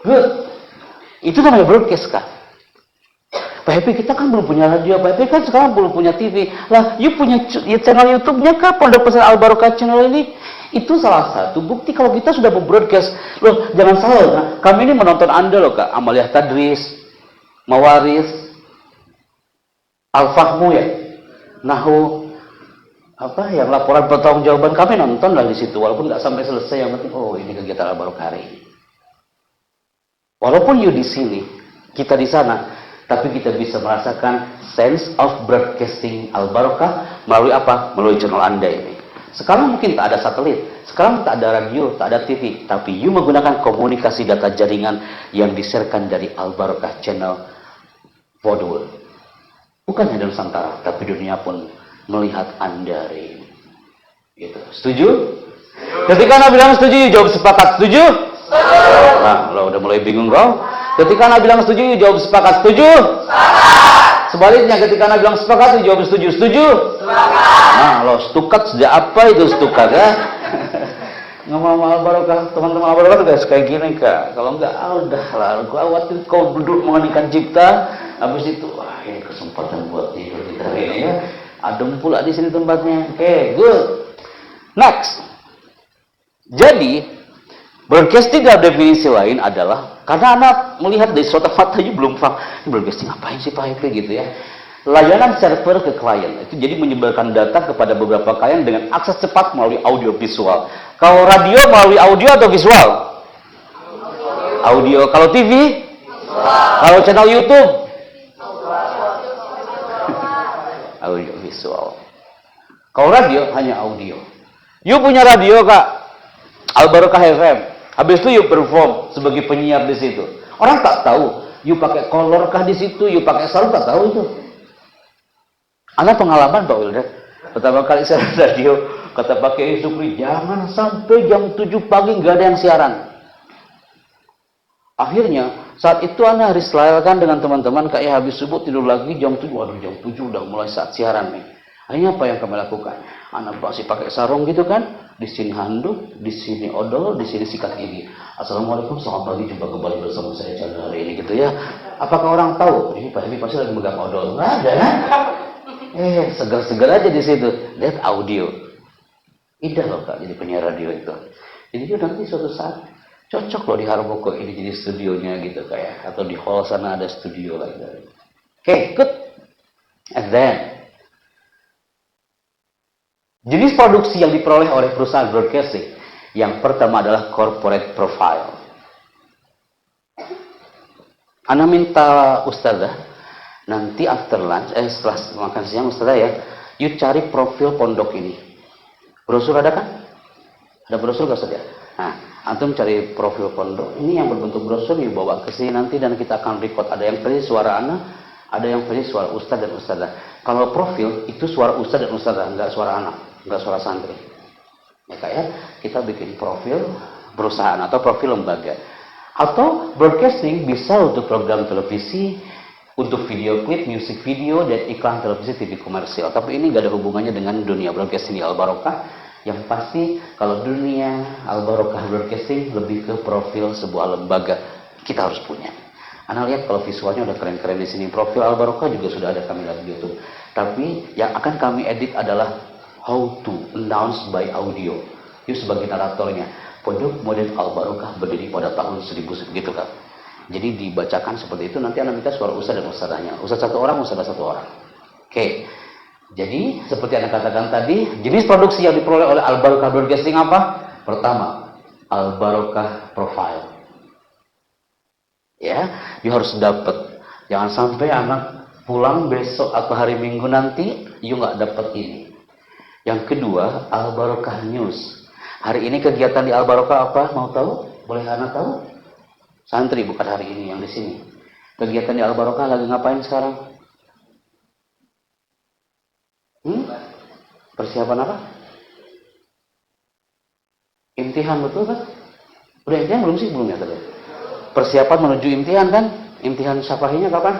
Good. Itu namanya broadcast kah? Pak Happy, kita kan belum punya radio. Pak Happy kan sekarang belum punya TV. Lah, you punya channel YouTube-nya kah? Pondok Pesantren Al Barokah channel ini? Itu salah satu bukti kalau kita sudah broadcast. Loh, jangan salah. Nah, kami ini menonton Anda loh, Kak. Amaliyah Tadris, Mawaris, Al-Fahmu ya. Nahu, apa yang laporan pertanggungjawaban kami nonton lah di situ. Walaupun nggak sampai selesai, yang penting, oh ini kegiatan Al Barokah hari ini. Walaupun you di sini, kita di sana, tapi kita bisa merasakan sense of broadcasting Al Barokah melalui apa? Melalui channel Anda ini. Sekarang mungkin tak ada satelit, sekarang tak ada radio, tak ada TV, tapi you menggunakan komunikasi data jaringan yang di-sharekan dari Al Barokah channel for the world. Bukan hanya Nusantara, tapi dunia pun melihat Anda hari ini. Gitu. Setuju? Ketika Anda bilang setuju, you jawab sepakat. Setuju? Nah, lo udah mulai bingung kau? Ketika Anda bilang setuju, you jawab sepakat. Setuju? Sebaliknya, ketika Anda bilang sepakat, you jawab setuju. Setuju? Nah, lo stukat sejak apa itu stukat ya? Ngomong Al Barokah, teman-teman Al Barokah tuh kayak gini kak. Kalau enggak, udah lah. Gua khawatir kau duduk mengeningkan cipta. Habis itu, wah ini kesempatan buat tidur kita hari ini ya. Adem pula di sini tempatnya. Oke, good. Next. Jadi, broadcasting dalam definisi lain adalah karena anak melihat dari suatu matanya belum paham. Ini broadcasting ngapain sih Pak Happy gitu ya? Layanan server ke klien itu jadi menyebarkan data kepada beberapa klien dengan akses cepat melalui audio visual. Kalau radio melalui audio atau visual? Audio. Kalau TV? Kalau channel YouTube? Audio visual. Kalau radio hanya audio. You punya radio kak, Al Barokah FM. Habis itu you perform sebagai penyiar di situ. Orang tak tahu. You pakai kolor kah di situ? You pakai sarung tak tahu itu. Ada pengalaman Pak Wildan. Pertama kali saya radio, kata Pak Kiai Sukri, jangan sampai jam 7 pagi nggak ada yang siaran. Akhirnya saat itu Anda harus selayalkan dengan teman-teman, kayak habis subuh tidur lagi jam 7. Waduh jam 7 udah mulai saat siaran nih. Akhirnya apa yang kami lakukan? Anak masih pakai sarung gitu kan? Di sini handuk, di sini odol, di sini sikat gigi. Assalamualaikum, selamat pagi, jumpa kembali bersama saya Chandra hari ini gitu ya. Apakah orang tahu? Ini Pak Habib pasti lagi megang odol. Nggak ada kan? Segar-segar aja di situ. Lihat audio. Indah loh Kak jadi penyiar radio itu. Jadi dia nanti suatu saat cocok loh di Harmoko ini jadi studionya gitu kayak. Atau di hall sana ada studio lagi. Oke, good. And then jenis produksi yang diperoleh oleh perusahaan broadcasting yang pertama adalah corporate profile. Ana minta Ustazah nanti after lunch, setelah makan siang Ustazah ya, you cari profil pondok ini. Brosur ada kan? Ada brosur gak Ustazah? Nah, antum cari profil pondok ini yang berbentuk brosur, you bawa ke sini nanti dan kita akan record. Ada yang versi suara Ana, ada yang versi suara Ustaz dan Ustazah. Kalau profil itu suara Ustaz dan Ustazah, enggak suara anak, enggak suara santri. Ya kayak kita bikin profil perusahaan atau profil lembaga. Atau broadcasting bisa untuk program televisi, untuk video klip, music video, dan iklan televisi TV komersial. Tapi ini nggak ada hubungannya dengan dunia broadcasting di Al-Barokah. Yang pasti kalau dunia Al-Barokah broadcasting lebih ke profil sebuah lembaga kita harus punya. Anda lihat kalau visualnya udah keren-keren di sini. Profil Al-Barokah juga sudah ada kami lihat di YouTube. Tapi yang akan kami edit adalah how to announce by audio. Itu sebagai naratornya. Pondok Modern Al-Barokah berdiri pada tahun 1000 gitu kan. Jadi dibacakan seperti itu, nanti Anda minta suara Ustaz dan Ustazahnya. Ustaz satu orang, Ustazah satu orang. Oke. Jadi seperti Anda katakan tadi, jenis produksi yang diperoleh oleh Al-Barokah Broadcasting apa? Pertama, Al-Barokah Profile. Ya, you harus dapat. Jangan sampai anak pulang besok atau hari Minggu nanti, you nggak dapat ini. Yang kedua, Al-Barokah News. Hari ini kegiatan di Al-Barokah apa? Mau tahu? Boleh anak tahu? Santri bukan hari ini yang di sini. Kegiatan di Al-Barokah lagi ngapain sekarang? Persiapan apa? Imtihan betul kan? Udah imtihan belum sih? Belum ya tadi. Persiapan menuju imtihan kan? Imtihan syafahinya kapan?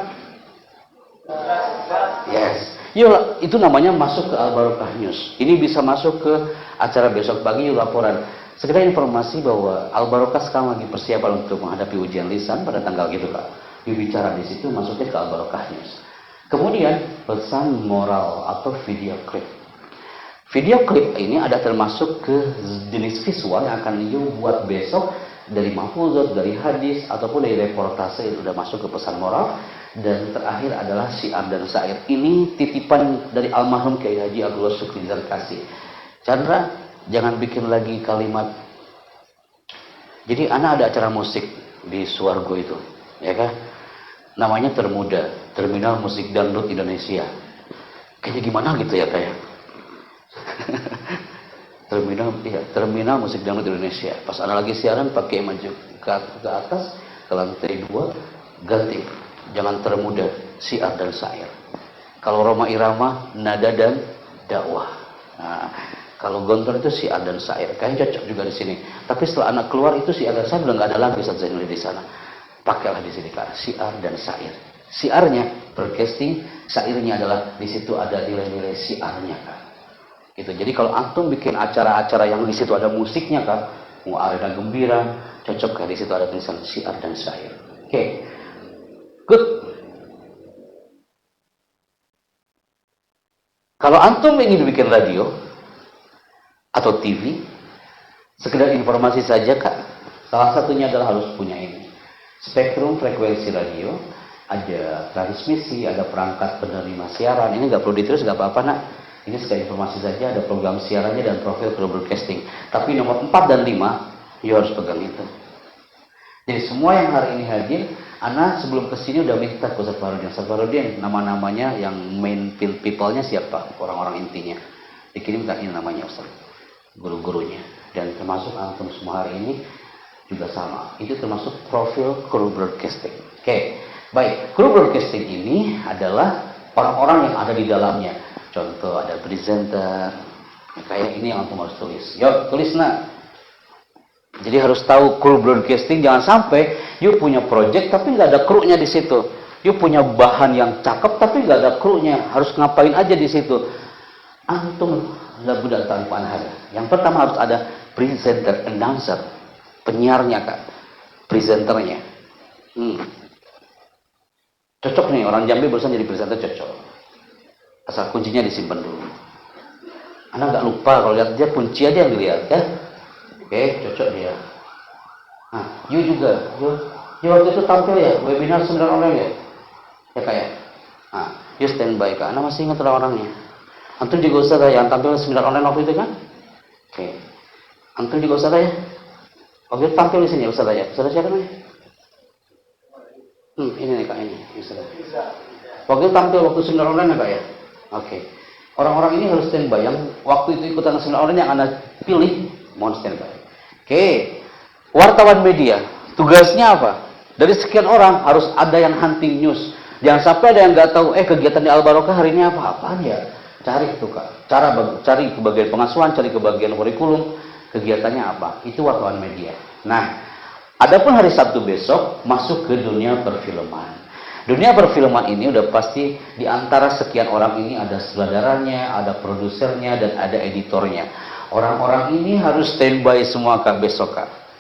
Yes. Yuk, itu namanya masuk ke Al-Barokah News. Ini bisa masuk ke acara besok pagi, yuk laporan. Sekedar informasi bahwa Al-Barokah sekarang lagi persiapan untuk menghadapi ujian lisan pada tanggal gitu Kak. Yuk bicara di situ, masuknya ke Al-Barokah News. Kemudian pesan moral atau video klip. Video klip ini ada termasuk ke jenis visual yang akan yuk buat besok dari mahfuzat, dari hadis, ataupun dari reportase itu sudah masuk ke pesan moral. Dan terakhir adalah syiar dan syair. Ini titipan dari almarhum Kiai Haji Abdullah Syukri Zarkasi. Chandra, jangan bikin lagi kalimat. Jadi anak ada acara musik di Suwargo itu, ya kan? Namanya Termuda, Terminal Musik Dangdut Indonesia. Kayaknya gimana gitu ya kayak. Terminal Musik Dangdut Indonesia. Pas anak lagi siaran pakai maju ke atas ke lantai 2 ganti. Jangan termuda, syiar dan syair. Kalau Roma Irama, nada dan dakwah. Nah, kalau Gontor itu syiar dan syair. Kayaknya cocok juga di sini. Tapi setelah anak keluar itu syiar dan syair udah nggak ada lagi Ustaz Zainul di sana. Pakailah di sini Kak, syiar dan syair. Syiarnya broadcasting, syairnya adalah di situ ada nilai-nilai syiarnya Kak. Gitu. Jadi kalau antum bikin acara-acara yang di situ ada musiknya Kak, mau arena gembira, cocok Kak di situ ada tulisan syiar dan syair. Oke. Good. Kalau antum ingin bikin radio atau TV, sekedar informasi saja Kak. Salah satunya adalah harus punya ini. Spektrum frekuensi radio, ada transmisi, ada perangkat penerima siaran. Ini nggak perlu ditulis, nggak apa-apa nak. Ini sekedar informasi saja, ada program siarannya dan profil broadcasting. Tapi nomor 4 dan 5, you harus pegang itu. Jadi semua yang hari ini hadir, Ana sebelum kesini udah minta ke Ustaz Farudin. Ustaz Farudin, nama-namanya yang main people-nya siapa? Orang-orang intinya. Dikirim kan ini namanya Ustaz. Guru-gurunya. Dan termasuk antum semua hari ini juga sama. Itu termasuk profil kru broadcasting. Oke. Baik, kru broadcasting ini adalah orang-orang yang ada di dalamnya. Contoh ada presenter. Kayak ini yang antum harus tulis. Yuk, tulis nak. Jadi harus tahu kru broadcasting, jangan sampai you punya project tapi nggak ada krunya di situ. You punya bahan yang cakep tapi nggak ada krunya. Harus ngapain aja di situ? Antum labudal tanpa ada. Yang pertama harus ada presenter, announcer, penyiarnya Kak, presenternya. Cocok nih, orang Jambi barusan jadi presenter cocok. Asal kuncinya disimpan dulu. Anda nggak lupa kalau lihat dia, kunci aja yang dilihat ya. Oke, cocok dia. Nah, you juga. You waktu itu tampil ya, webinar 9 orang ya? Ya Kak ya? Nah, you standby Kak. Anda masih ingat orang-orangnya? Antum juga Ustaz yang tampil 9 orang waktu itu kan? Oke. Antum juga Ustaz ya? Waktu itu tampil di sini ya Ustaz ya? Ustaz siapa namanya? Ini nih Kak, ini. Ustaz. Waktu itu tampil waktu 9 orang ya Kak ya? Oke. Orang-orang ini harus standby. Yang waktu itu ikutan 9 orang yang Anda pilih, mohon standby. Oke. Wartawan media, tugasnya apa? Dari sekian orang harus ada yang hunting news. Jangan sampai ada yang nggak tahu, kegiatan di Al Barokah hari ini apa-apaan ya? Cari itu Kak. Cari ke bagian pengasuhan, cari ke bagian kurikulum, kegiatannya apa? Itu wartawan media. Nah, adapun hari Sabtu besok masuk ke dunia perfilman. Dunia perfilman ini udah pasti di antara sekian orang ini ada sutradaranya, ada produsernya, dan ada editornya. Orang-orang ini harus standby semua Kak besok Kak.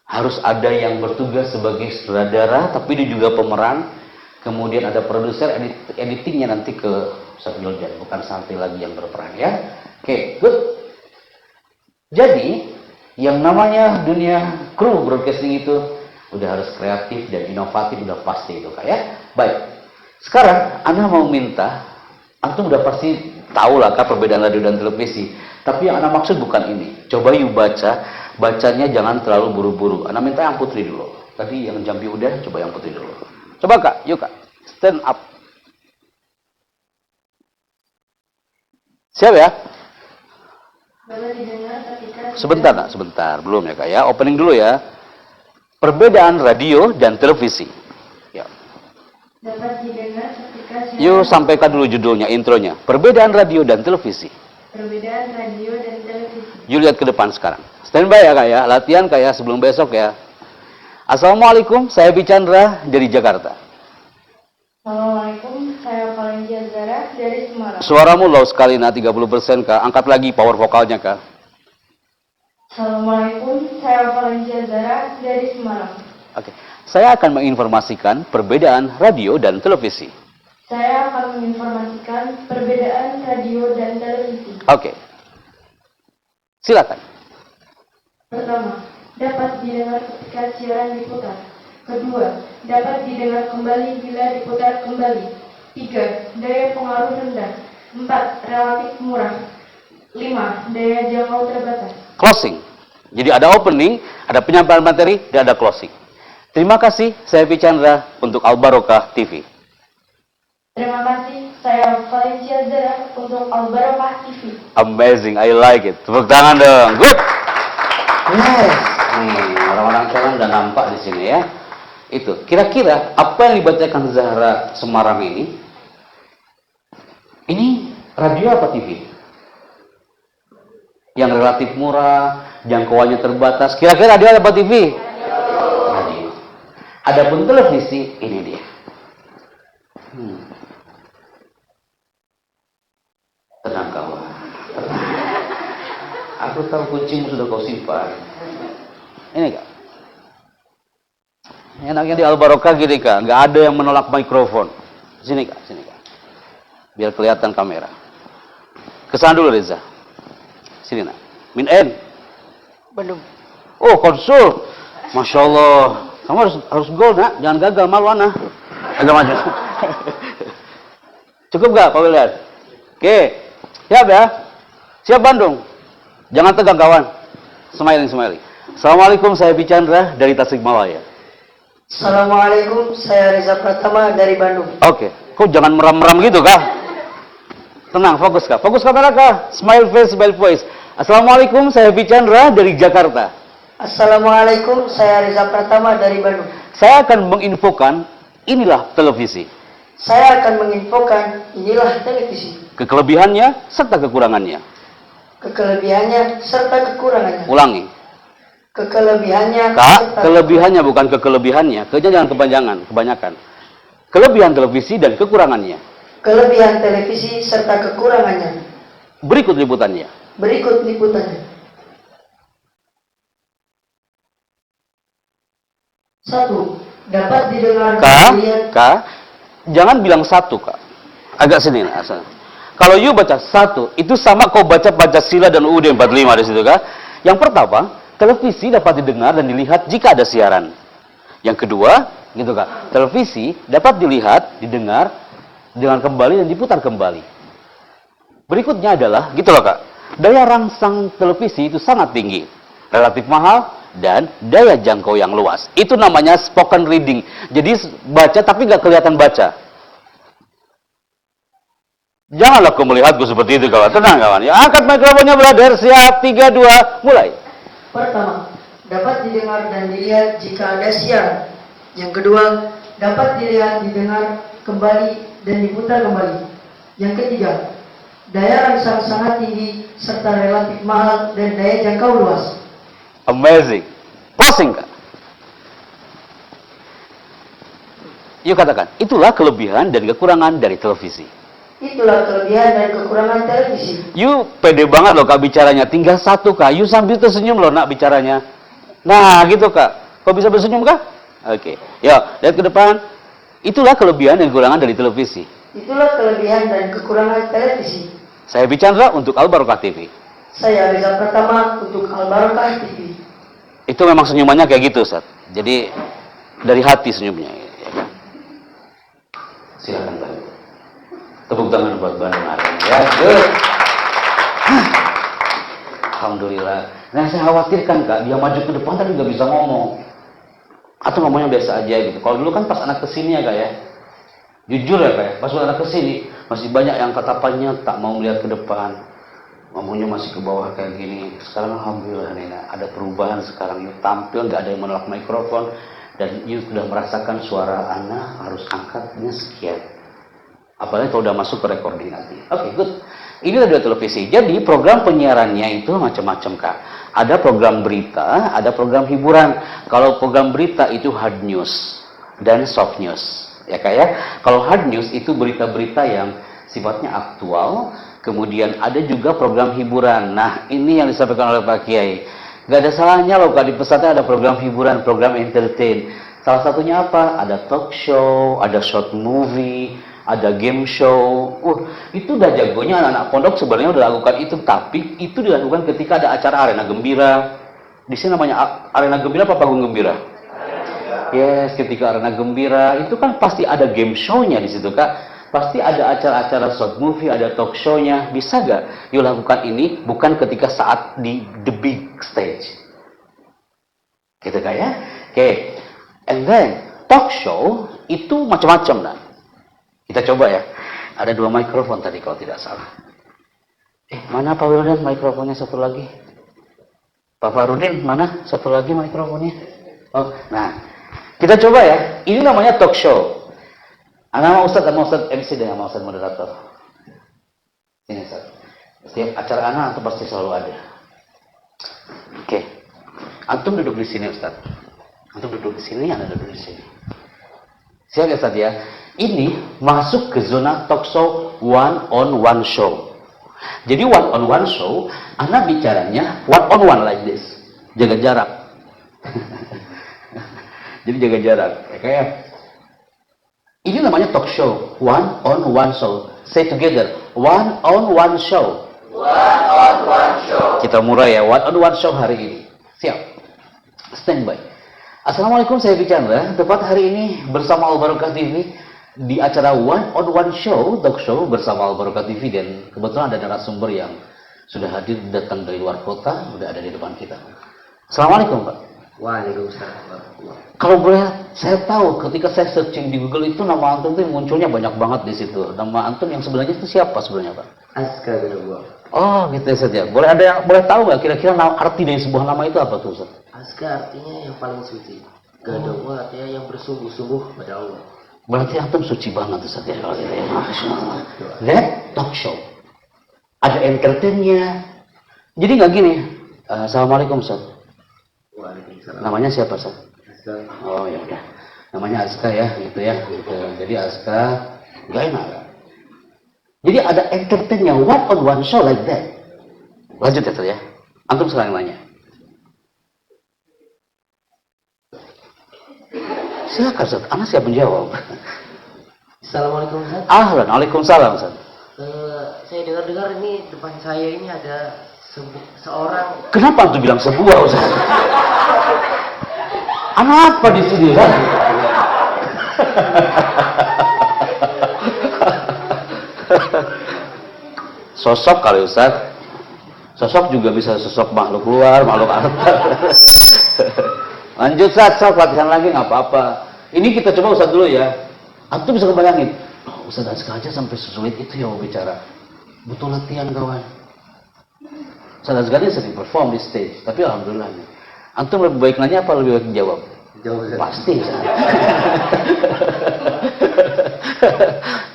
Harus ada yang bertugas sebagai sutradara, tapi dia juga pemeran. Kemudian ada produser, editingnya nanti ke Ustaz Wildan, bukan Santi lagi yang berperan ya. Oke, good. Jadi, yang namanya dunia kru broadcasting itu udah harus kreatif dan inovatif, udah pasti itu Kak ya. Baik, sekarang Anda mau minta, Antum udah pasti tahu lah Kak perbedaan radio dan televisi. Tapi yang Anda maksud bukan ini. Coba yuk bacanya jangan terlalu buru-buru. Anda minta yang putri dulu. Tadi yang Jambi udah, coba yang putri dulu. Coba Kak, yuk Kak, stand up. Siap ya? Sebentar Kak, sebentar. Belum ya Kak ya, opening dulu ya. Perbedaan radio dan televisi. Ya. Dapat didengar ketika siaran. Yuk sampaikan dulu judulnya, intronya. Perbedaan radio dan televisi. Perbedaan radio dan televisi. Yuk lihat ke depan sekarang. Standby ya Kak ya, latihan Kak ya sebelum besok ya. Assalamualaikum, saya Bicandra dari Jakarta. Assalamualaikum, saya Valencia Zara dari Semarang. Suaramu low sekali, 30% Kak. Angkat lagi power vokalnya Kak. Assalamualaikum, saya Valencia Zara dari Semarang. Oke, saya akan menginformasikan perbedaan radio dan televisi. Saya akan menginformasikan perbedaan radio dan televisi. Oke, silakan. Pertama, dapat didengar ketika siaran diputar. Kedua, dapat didengar kembali bila diputar kembali. 3. Daya pengaruh rendah. 4. Relatif murah. 5. Daya jangkau terbatas. Closing. Jadi ada opening, ada penyampaian materi, dan ada closing. Terima kasih, saya Bicandra untuk Al Barokah TV. Terima kasih, saya Valencia Zara untuk Al Barokah TV. Amazing, I like it. Tepuk tangan dong. Good. Yes. Nih, orang-orang channel udah nampak di sini ya. Itu. Kira-kira apa yang dibacakan Zahra Semarang ini? Ini radio apa TV? Yang relatif murah, jangkauannya terbatas. Kira-kira radio apa TV? Radio. Adapun televisi, ini dia. Tenang kawan. Aku tahu kuncimu sudah kau simpan. Ini Kak. Enaknya di Al Barokah gini Kak, nggak ada yang menolak mikrofon. Sini Kak, sini Kak. Biar kelihatan kamera. Kesana dulu Reza. Sini nak. Min N. Belum. Oh konsul. Masya Allah. Kamu harus gol nak, jangan gagal malu ana. Agak maju. Cukup gak Pak Wildan? Oke. Siap ya? Siap Bandung? Jangan tegang kawan. Smiling. Assalamualaikum, saya Bicandra dari Tasikmalaya. Assalamualaikum, saya Reza Pratama dari Bandung. Oke. Kok jangan meram-meram gitu Kak? Tenang, fokus Kak. Fokus kamera Kak. Smile face, smile voice. Assalamualaikum, saya Bicandra dari Jakarta. Assalamualaikum, saya Reza Pratama dari Bandung. Saya akan menginfokan, inilah televisi. Saya akan menginfokan, inilah televisi. Kekelebihannya serta kekurangannya. Kekelebihannya serta kekurangannya. Ulangi. Kekelebihannya Kak, serta kelebihannya bukan kekelebihannya. Jangan kebanyakan. Kelebihan televisi dan kekurangannya. kelebihan televisi serta kekurangannya. Berikut liputannya. Berikut liputannya. 1. Dapat didengar dan dilihat. jangan bilang satu, Kak. Agak sini nah, asal. Kalau you baca satu, itu sama kau baca Pancasila dan UUD 45 di situ, Kak. Yang pertama, televisi dapat didengar dan dilihat jika ada siaran. Yang kedua, gitu Kak. Televisi dapat dilihat, didengar dengan kembali dan diputar kembali. Berikutnya adalah, gitu loh Kak. Daya rangsang televisi itu sangat tinggi, relatif mahal, dan daya jangkau yang luas. Itu namanya spoken reading. Jadi baca tapi nggak kelihatan baca. Janganlah kau melihatku seperti itu kawan. Tenang kawan. Ya, angkat mikrofonnya brother. Siap, 3, 2, mulai. Pertama, dapat didengar dan dilihat jika ada siaran. Yang kedua, dapat dilihat, didengar kembali dan diputar kembali. Yang ketiga, daya rangsang sangat tinggi serta relatif mahal dan daya jangkau luas. Amazing. Closing Kak. Yuk katakan, itulah kelebihan dan kekurangan dari televisi. Itulah kelebihan dan kekurangan televisi. You pede banget loh Kak bicaranya. Tinggal satu Kak. You sambil tersenyum loh nak bicaranya. Nah gitu Kak. Kau bisa bersenyum Kak? Oke. Yuk, lihat ke depan. Itulah kelebihan dan kekurangan dari televisi. Itulah kelebihan dan kekurangan televisi. Saya Bicandra untuk Al Barokah TV. Saya Reza Pratama untuk Al Barokah TV. Itu memang senyumannya kayak gitu Ustaz. Jadi dari hati senyumnya. Ya kan? Silakan Pak. Tepuk tangan buat Bandung hari ini ya. Good. Alhamdulillah. Nah saya khawatirkan Kak, dia maju ke depan tapi nggak bisa ngomong. Atau ngomongnya biasa aja gitu. Kalau dulu kan pas anak kesini ya Kak ya. Jujur ya Kak ya, pas anak kesini masih banyak yang katapannya tak mau melihat ke depan. Ngomongnya masih ke bawah kayak gini. Sekarang Alhamdulillah nih, ada perubahan sekarang. You tampil nggak ada yang menolak mikrofon. Dan you sudah merasakan suara Ana harus angkatnya sekian. Apalagi kalau udah masuk ke recording nanti. Oke, good. Ini radio televisi. Jadi program penyiarannya itu macam-macam Kak. Ada program berita, ada program hiburan. Kalau program berita itu hard news dan soft news. Ya Kak ya. Kalau hard news itu berita-berita yang sifatnya aktual. Kemudian ada juga program hiburan. Nah, ini yang disampaikan oleh Pak Kiai. Gak ada salahnya loh Kak, di pesantren ada program hiburan, program entertain. Salah satunya apa? Ada talk show, ada short movie, ada game show. Itu udah jagonya anak-anak pondok sebenarnya udah lakukan itu. Tapi itu dilakukan ketika ada acara arena gembira. Di sini namanya arena gembira apa panggung gembira? Yes, ketika arena gembira itu kan pasti ada game show-nya di situ Kak. Pasti ada acara-acara short movie, ada talk show-nya. Bisa gak you lakukan ini bukan ketika saat di the big stage? Gitu Kak ya? Oke. And then, talk show itu macam-macam. Nah. Kita coba ya. Ada 2 mikrofon tadi kalau tidak salah. Mana Pak Wildan mikrofonnya satu lagi? Pak Farudin, mana satu lagi mikrofonnya? Oh, nah. Kita coba ya. Ini namanya talk show. Nama Ustadz sama Ustadz MC dan sama Ustadz moderator. Ini Ustadz. Setiap acara anak antum pasti selalu ada. Oke. Antum duduk di sini Ustadz. Antum duduk di sini, Anda duduk di sini. Siap ya Ustadz ya. Ini masuk ke zona talk show one on one show. Jadi one on one show, Anda bicaranya one on one like this. Jaga jarak. Jadi jaga jarak. Kayak ini namanya talk show, one on one show. Say together, one on one show. One on one show. Kita mulai ya, one on one show hari ini. Siap. Standby. Assalamualaikum, saya Bicandra. Tepat hari ini bersama Al Barokah TV di acara one on one show, talk show bersama Al Barokah TV, dan kebetulan ada narasumber yang sudah hadir datang dari luar kota, sudah ada di depan kita. Assalamualaikum Pak. Waalaikumsalam. Kalau boleh saya tahu, ketika saya searching di Google itu nama antum itu munculnya banyak banget di situ. Nama antum yang sebenarnya itu siapa sebenarnya Pak? Aska bin Allah. Oh gitu ya Ustaz ya. Boleh ada yang boleh tahu nggak kira-kira arti dari sebuah nama itu apa tuh Ustaz? Aska artinya yang paling suci. Gadawah artinya yang bersungguh-sungguh pada Allah. Berarti antum suci banget Ustaz ya. Masya Allah. That talk show. Ada entertainnya. Jadi nggak gini. Assalamualaikum Ustaz. Waalaikumsalam. Namanya siapa Ustaz? Aska. Oh ya udah. Namanya Aska ya, gitu ya. Gitu. Jadi Aska nggak enak. Jadi ada entertainnya one on one show like that. Lanjut ya Ustaz ya. Antum sekarang nanya. Silakan Ustaz, Ana siap menjawab. Assalamualaikum Ustaz. Ahlan, waalaikumsalam Ustaz. Saya dengar-dengar ini depan saya ini ada seorang. Kenapa antum bilang sebuah Ustaz? Anak apa di sini Ustaz? Sosok kali Ustaz. Sosok juga bisa sosok makhluk luar, makhluk atas. Lanjut Ustaz, sok latihan lagi nggak apa-apa. Ini kita coba Ustaz dulu ya. Antum bisa kebayangin, oh, Ustaz Azkar aja sampai sesulit itu ya mau bicara. Butuh latihan kawan. Ustaz Azkar ini sering perform di stage, tapi alhamdulillah. Antum lebih baik nanya apa lebih baik jawab? Jawab. Pasti.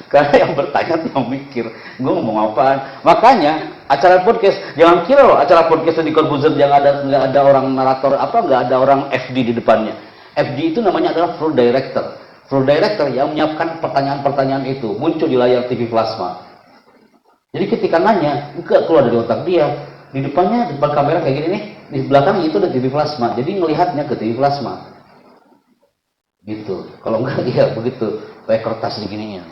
Karena yang bertanya tuh mikir, gue ngomong apaan. Makanya acara podcast, jangan kira loh acara podcast di Corbuzier yang nggak ada orang narator apa, nggak ada orang FD di depannya. FD itu namanya adalah floor director. Floor director yang menyiapkan pertanyaan-pertanyaan itu muncul di layar TV plasma. Jadi ketika nanya, enggak keluar dari otak dia. Di depannya, depan kamera kayak gini nih, di belakang itu ada TV plasma. Jadi ngelihatnya ke TV plasma. Gitu. Kalau enggak dia begitu, pakai kertas begininya.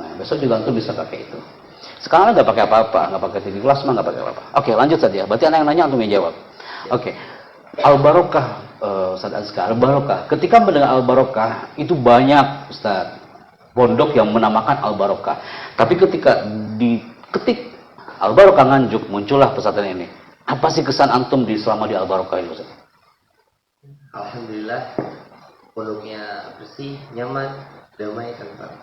Nah, besok juga antum bisa pakai itu. Sekarang nggak pakai apa-apa, nggak pakai TV plasma, nggak pakai apa-apa. Oke, lanjut saja. Berarti anak yang nanya antum yang jawab. Oke. Al-Barokah, Ustaz Azkar, Al-Barokah. Ketika mendengar Al-Barokah, itu banyak Ustaz pondok yang menamakan Al-Barokah. Tapi ketika diketik Al-Barokah Nganjuk, muncullah pesantren ini. Apa sih kesan antum selama di Al-Barokah ini Ustaz? Alhamdulillah, pondoknya bersih, nyaman, damai, tentram.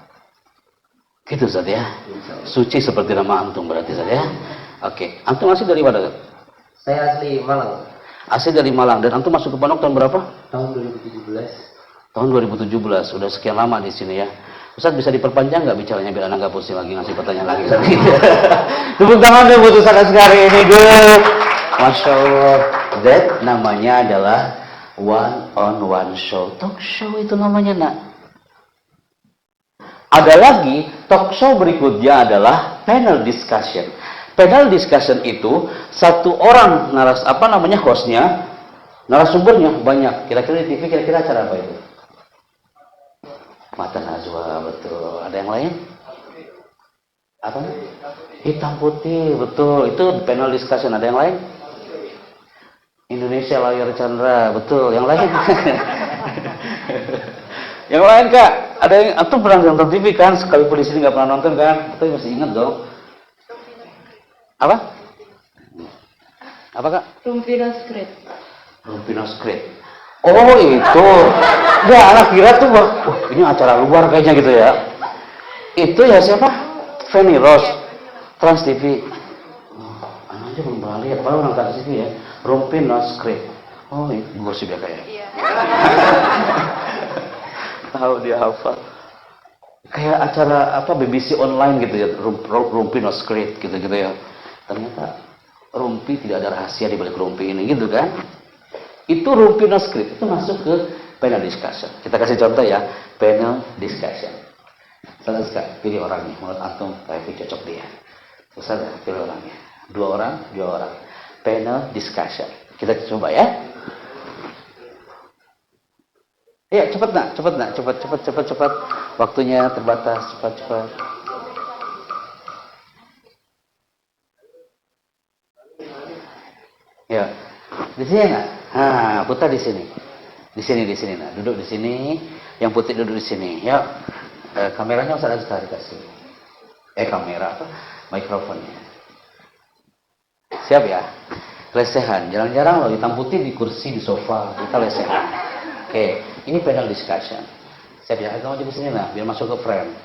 Gitu Ustaz ya. Suci seperti nama antum berarti Ustaz ya. Oke, antum asli dari mana Ustaz? Saya asli Malang. Asli dari Malang. Dan antum masuk ke pondok tahun berapa? Tahun 2017. Tahun 2017. Sudah sekian lama di sini ya. Ustaz bisa diperpanjang nggak bicaranya biar anak nggak pusing lagi ngasih pertanyaan lagi. Tepuk tangan deh buat Ustaz Azkar ini dulu. Masya Allah. That namanya adalah one on one show. Talk show itu namanya nak. Ada lagi talk show berikutnya adalah panel discussion. Panel discussion itu satu orang hostnya, narasumbernya banyak. Kira-kira di TV kira-kira acara apa itu? Mata Najwa, betul. Ada yang lain? Apa? Hitam putih, betul. Itu panel discussion. Ada yang lain? Indonesia Layar Chandra, betul. Yang lain? Yang lain Kak? Ada yang antum pernah nonton TV kan? Sekalipun di sini nggak pernah nonton kan? Tapi masih ingat dong. Apa? Apa Kak? Rumpina Script. Rumpina Script. Oh itu. Enggak, anak kira tuh wah, ini acara luar kayaknya gitu ya. Itu ya siapa? Feni Rose, Trans TV. Oh, anak aja belum pernah lihat, baru orang Trans TV ya. Rumpina Script. Oh, itu gosip ya kayak. Iya. Tahu dia hafal. Kayak acara apa BBC online gitu ya, Rumpina Script gitu-gitu ya. Ternyata rumpi tidak ada rahasia di balik rumpi ini gitu kan. Itu Rumpina Script itu masuk ke panel discussion. Kita kasih contoh ya, panel discussion. Selesai, pilih orangnya. Menurut antum, kayak cocok dia. Selesai, pilih orangnya. Dua orang. Panel discussion. Kita coba ya. Ya, cepat nak. Waktunya terbatas, cepat. Ya, di sini nggak? Nah, putar di sini. Di sini. Nah, duduk di sini. Yang putih duduk di sini. Ya, kameranya Ustaz Azkar kasih. Kamera apa? Mikrofonnya. Siap ya? Lesehan. Jarang-jarang loh hitam putih di kursi di sofa. Kita lesehan. Oke, ini panel discussion. Siap ya? Kamu di sini lah, biar masuk ke frame.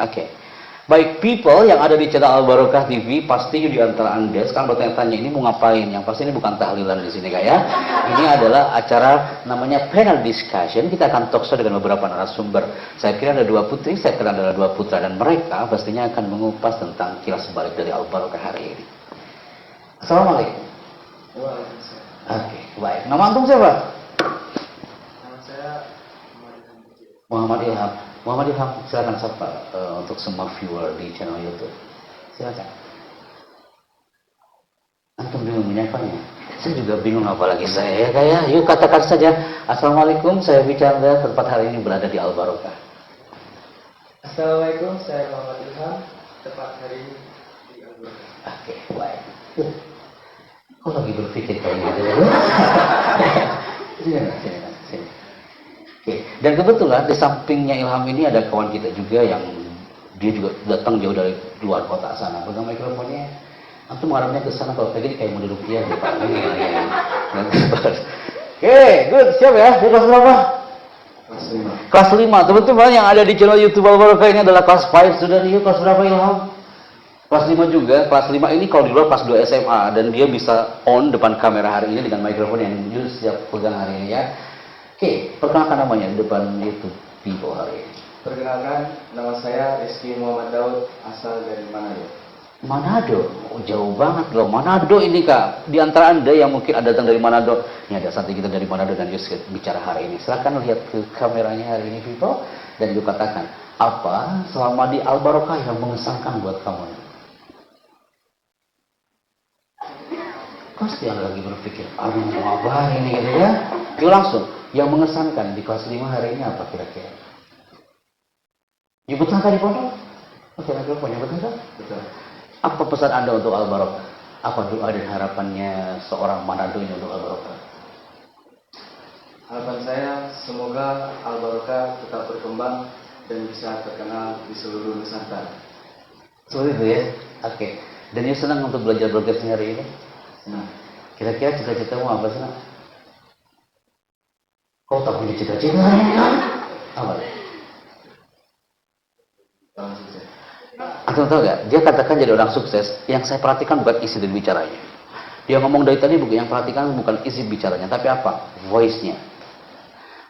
Oke. Baik people yang ada di channel Al-Barokah TV, pasti di antara Anda sekarang bertanya-tanya ini mau ngapain? Yang pasti ini bukan tahlilan di sini kayak. Ini adalah acara namanya panel discussion. Kita akan talk show dengan beberapa narasumber. Saya kira ada dua putri, saya kira ada dua putra, dan mereka pastinya akan mengupas tentang kilas balik dari Al-Barokah hari ini. Assalamualaikum. Oke, baik. Nama antum siapa? Nama saya Muhammad Ilham. Muhammad Ilham, silakan sapa untuk semua viewer di channel YouTube. Silakan. Antum bingung menyapanya. Saya juga bingung apalagi saya kayak. Yuk katakan saja. Assalamualaikum, saya bicara tempat hari ini berada di Al Barokah. Assalamualaikum, saya Muhammad Ilham. Tepat hari ini di Al-Barokah. Oke, baik. Kok lagi berpikir kayak gitu ya? Sini. Oke, dan kebetulan di sampingnya Ilham ini ada kawan kita juga yang dia juga datang jauh dari luar kota sana. Pegang mikrofonnya. Antum mengarahnya ke sana kalau kayak gini kayak mau dirupiah deh Pak. Oke, good, siap ya. Di kelas berapa? Kelas 5. Teman-teman yang ada di channel YouTube Al Barokah ini adalah kelas 5 sudah nih. Kelas berapa Ilham? Kelas 5 juga. Kelas 5 ini kalau di luar kelas 2 SMA dan dia bisa on depan kamera hari ini dengan mikrofon yang Yus siap pegang hari ini ya. Oke, perkenalkan namanya di depan YouTube people hari ini. Perkenalkan, nama saya Rizky Muhammad Daud, asal dari Manado. Manado, oh, jauh banget loh. Manado ini Kak, di antara Anda yang mungkin ada datang dari Manado, ini ada santri kita dari Manado dan Yus bicara hari ini. Silakan lihat ke kameranya hari ini people dan Yus katakan apa selama di Al Barokah yang mengesankan buat kamu? Pasti Anda lagi berpikir, aduh mau apa hari ini gitu ya? Yuk langsung, yang mengesankan di kelas 5 hari ini apa kira-kira? Yuk betul kan di pondok? Oke, mikrofonnya betul kan? Betul. Apa pesan Anda untuk Al Barokah? Apa doa dan harapannya seorang Manado ini untuk Al Barokah? Harapan saya semoga Al Barokah tetap berkembang dan bisa terkenal di seluruh Nusantara. Seperti itu ya? Oke. Dan Yus senang untuk belajar broadcasting hari ini? Nah, Kira-kira cita-citamu apa sih nak? Kau tak punya cita-cita? Apa? orang sukses. Antum tahu gak? Dia katakan jadi orang sukses. Yang saya perhatikan bukan isi dan bicaranya. Dia ngomong dari tadi bukan yang perhatikan bukan isi bicaranya, tapi apa? Voice-nya.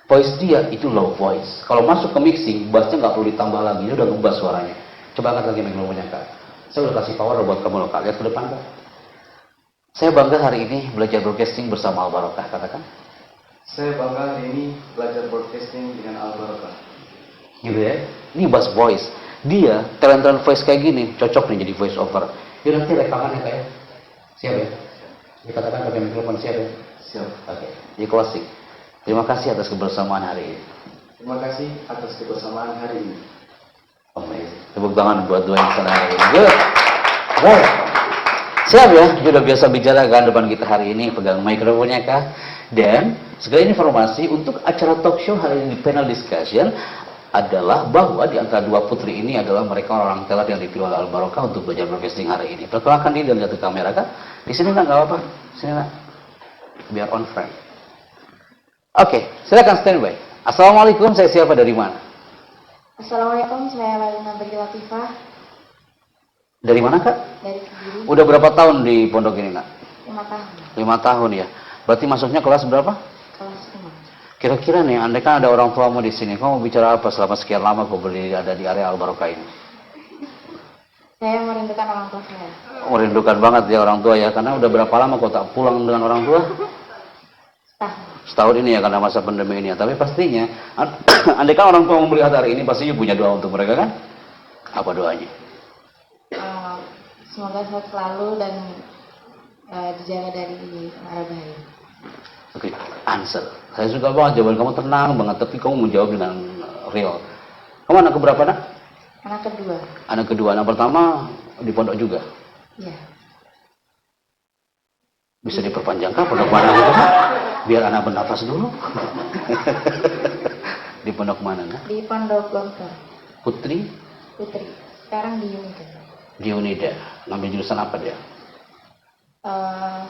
Voice dia itu low voice. Kalau masuk ke mixing, bassnya nggak perlu ditambah lagi. Dia udah ngebas suaranya. Coba angkat lagi mikrofonnya Kak. Saya udah kasih power buat kamu loh Kak. Lihat ke depan Kak. Saya bangga hari ini belajar broadcasting bersama Al Barokah, katakan. Saya bangga hari ini belajar broadcasting dengan Al Barokah. Gitu ya. Ini bass voice. Dia talent voice kayak gini, cocok nih jadi voice over. Yuk nanti rekamannya kayak. Siap ya? Dikatakan pakai mikrofon siap ya? Siap. Oke. Di closing. Terima kasih atas kebersamaan hari ini. Terima kasih atas kebersamaan hari ini. Amazing. Tepuk tangan buat dua insan hari ini. Good. Right. Siap ya, dia udah biasa bicara kan depan kita hari ini, pegang mikrofonnya Kak. Dan segala informasi untuk acara talk show hari ini di panel discussion adalah bahwa di antara dua putri ini adalah mereka orang talent yang dipilih oleh Al Barokah untuk belajar broadcasting hari ini. Perkenalkan diri dan lihat ke kamera Kak. Di sini nggak apa-apa, sini nak. Biar on frame. Oke, silakan standby. Assalamualaikum, saya siapa dari mana? Assalamualaikum, saya Lailina Bagi Latifah Dari mana Kak? dari Kediri, Udah berapa tahun di pondok ini nak? 5 tahun, 5 tahun ya. Berarti masuknya kelas berapa? kelas 5. Kira-kira nih, andai kan ada orang tuamu di sini, kamu mau bicara apa selama sekian lama kau ada di area Al Barokah ini? Saya merindukan orang tua saya. Merindukan banget ya orang tua ya, karena udah berapa lama kau tak pulang dengan orang tua? Setahun. Setahun ini ya karena masa pandemi ini ya. Tapi pastinya, andai kan orang tua mau melihat hari ini, pastinya punya doa untuk mereka kan? Apa doanya? Semoga sehat selalu dan dijaga dari mara bahaya. Oke, answer. Saya suka banget jawaban kamu, tenang banget, tapi kamu menjawab dengan real. Kamu anak keberapa nak? Anak kedua, Anak kedua, anak pertama di pondok juga. ya, Bisa diperpanjang kah pondok mana gitu kan? Biar anak bernafas dulu. Di pondok mana nak? di Pondok Gontor, Putri Putri. Sekarang di Unida. di Unida. Ngambil jurusan apa dia?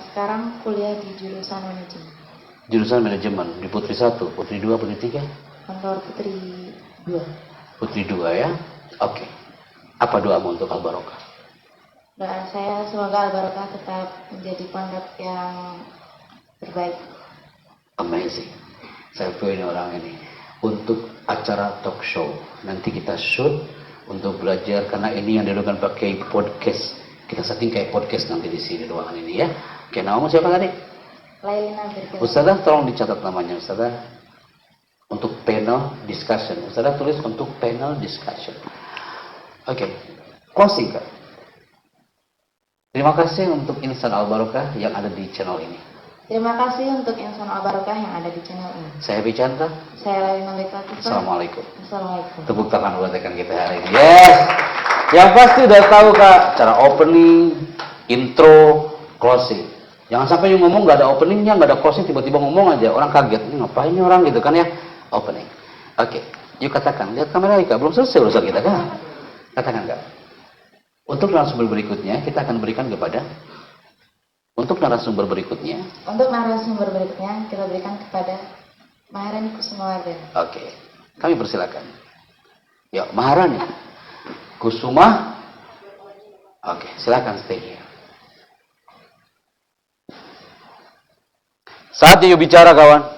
Sekarang kuliah di jurusan manajemen. Jurusan manajemen. Di Putri 1, Putri 2, Putri 3? Kantor Putri 2. Putri 2 ya. Oke. Apa doamu untuk Al Barokah? Doa saya semoga Al Barokah tetap menjadi pondok yang terbaik. Amazing. Saya pilih orang ini untuk acara talk show. Nanti kita shoot untuk belajar karena ini yang dilakukan pakai podcast. Kita setting kayak podcast nanti di sini ruangan ini ya. Oke, namamu siapa tadi? Lailina Berkila. Ustazah tolong dicatat namanya Ustazah. Untuk panel discussion. Ustazah tulis untuk panel discussion. Oke. Closing Kak. Terima kasih untuk Insan Al Barokah yang ada di channel ini. Terima kasih untuk Insan Al-Barokah yang ada di channel ini. Saya Happy Chandra. Saya Lalina Latifah. Assalamualaikum. Assalamualaikum. Tepuk tangan buat rekan kita hari ini. Yes. Yang pasti udah tahu Kak, cara opening, intro, closing. Jangan sampai yang ngomong nggak ada openingnya, nggak ada closing, tiba-tiba ngomong aja, orang kaget. Ini ngapain nih orang gitu kan ya? Opening. Oke, yuk katakan. Lihat kamera Kak, belum selesai urusan kita kan? Katakan Kak. Untuk narasumber berikutnya, kita akan berikan kepada Untuk narasumber berikutnya, kita berikan kepada Maharani Kusumawardhan. oke, kami persilakan. Yuk, Maharani Kusuma. Oke, silakan stay here. Saatnya yuk bicara kawan.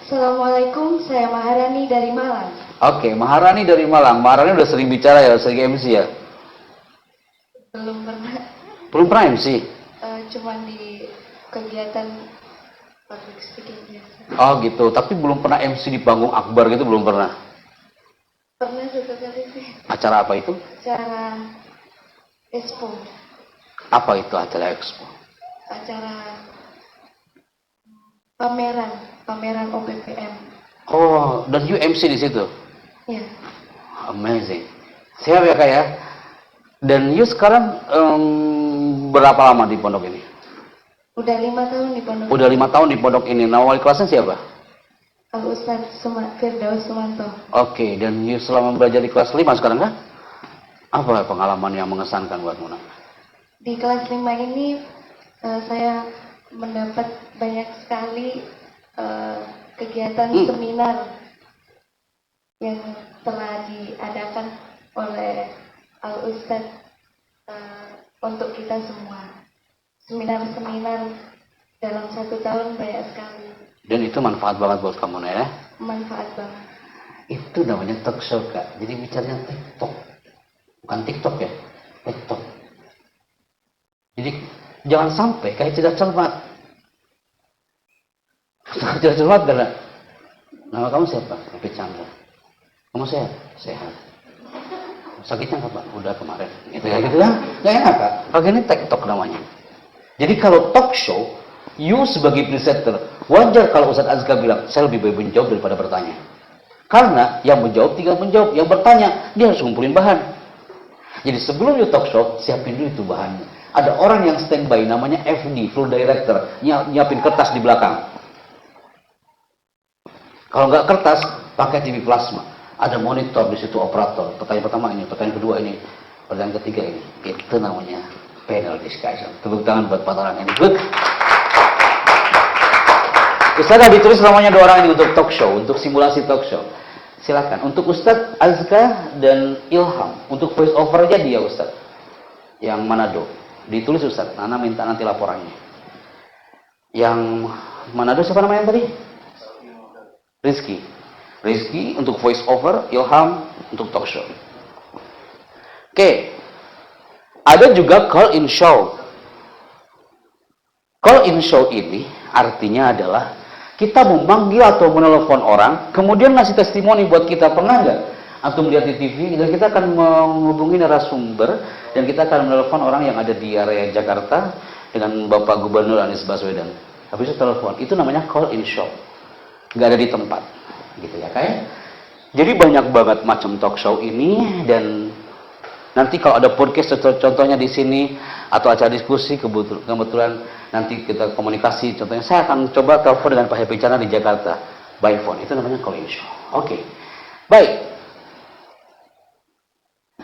Assalamualaikum, saya Maharani dari Malang. Oke, Maharani dari Malang. Maharani udah sering bicara ya, sering MC ya? Belum pernah, Belum pernah MC? cuman di kegiatan public speaking biasa. Oh gitu, tapi belum pernah MC di panggung akbar gitu, belum pernah? Pernah sekali sih, Acara apa itu? acara expo, Apa itu acara expo? acara pameran OPPM. Oh, dan you MC di situ? Ya, Amazing. Siap ya Kak ya? Dan you sekarang berapa lama di pondok ini? udah 5 tahun di pondok. Udah 5 tahun di pondok ini. Nah, wali kelasnya siapa? Al Ustaz Firdaus Sumanto. Oke, dan you selama belajar di kelas 5 sekarang kan? Apa pengalaman yang mengesankan buat Muna? Di kelas 5 ini saya mendapat banyak sekali kegiatan seminar yang telah diadakan oleh Al Ustaz untuk kita semua. Seminar-seminar dalam 1 tahun banyak sekali, Dan itu manfaat banget buat kamu ya? manfaat banget. Itu namanya talk show Kak. Jadi bicaranya TikTok. Bukan TikTok ya, TikTok. Jadi jangan sampai kayak tidak cermat. Tidak cermat karena nama kamu siapa? Happy Chandra. Kamu sehat? Sehat. Sakitnya kapan? Udah kemarin. Gitu ya, gitu kan? Gak enak Kak. Kalau ini TikTok namanya. Jadi kalau talk show, you sebagai presenter, wajar kalau Ustadz Azka bilang, saya lebih baik menjawab daripada bertanya. Karena yang menjawab tinggal menjawab, yang bertanya, dia harus ngumpulin bahan. Jadi sebelum you talk show, siapin dulu itu bahannya. Ada orang yang standby, namanya FD, Full Director, nyiapin kertas di belakang. Kalau nggak kertas, pakai TV plasma. Ada monitor di situ, operator. Pertanyaan pertama ini, pertanyaan kedua ini, pertanyaan ketiga ini. Itu namanya panel discussion. Tepuk tangan buat pasangan ini. Good. Ustadz ditulis namanya 2 orang ini untuk talk show, untuk simulasi talk show. Silakan. Untuk Ustadz Azka dan Ilham, untuk voice over aja dia Ustadz. Yang Manado. Ditulis Ustadz. Nana minta nanti laporannya. Yang Manado siapa namanya tadi? Rizky. Rizky untuk voice over, Ilham untuk talk show. Oke. Ada juga call in show. Call in show ini artinya adalah kita memanggil atau menelpon orang, kemudian ngasih testimoni buat kita. Pernah nggak antum lihat di TV? Dan kita akan menghubungi narasumber dan kita akan menelpon orang yang ada di area Jakarta dengan Bapak Gubernur Anies Baswedan. Habis itu telepon. Itu namanya call in show. Nggak ada di tempat, gitu ya kayak. Jadi banyak banget macam talk show ini, dan nanti kalau ada podcast contohnya di sini atau acara diskusi kebetulan nanti kita komunikasi, contohnya saya akan coba telepon dengan Pak Happy Chandra di Jakarta by phone. Itu namanya call in show. Oke. Baik.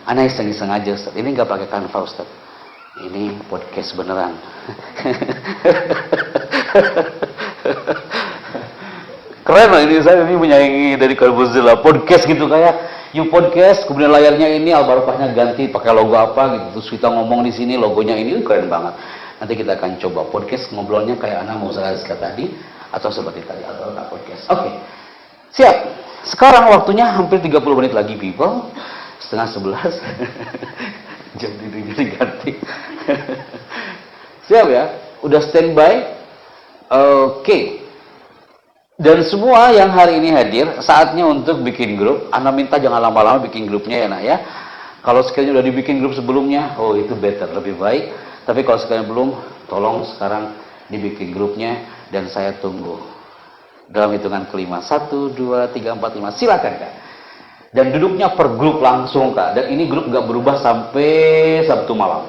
Ana iseng-iseng aja Ustaz. Ini nggak pakai Canva Ustaz. Ini podcast beneran. Keren lah ini, saya ini menyaingi dari Kalbuzilla podcast gitu kayak you podcast, kemudian layarnya ini Al-Barokahnya ganti pakai logo apa gitu, terus kita ngomong di sini logonya ini keren banget. Nanti kita akan coba podcast ngobrolnya kayak anak mau saya tadi atau seperti tadi Al-Barokah podcast. Oke. Siap. Sekarang waktunya hampir 30 menit lagi people. 10:30. Jam dirinya diganti. Siap ya? Udah standby? Oke. Dan semua yang hari ini hadir, saatnya untuk bikin grup. Anda minta jangan lama-lama bikin grupnya ya nak ya. Kalau sekalian udah dibikin grup sebelumnya, oh itu better, lebih baik. Tapi kalau sekalian belum, tolong sekarang dibikin grupnya, dan saya tunggu dalam hitungan kelima. 1, 2, 3, 4, 5, silakan Kak. Dan duduknya per grup langsung Kak, dan ini grup nggak berubah sampai Sabtu malam.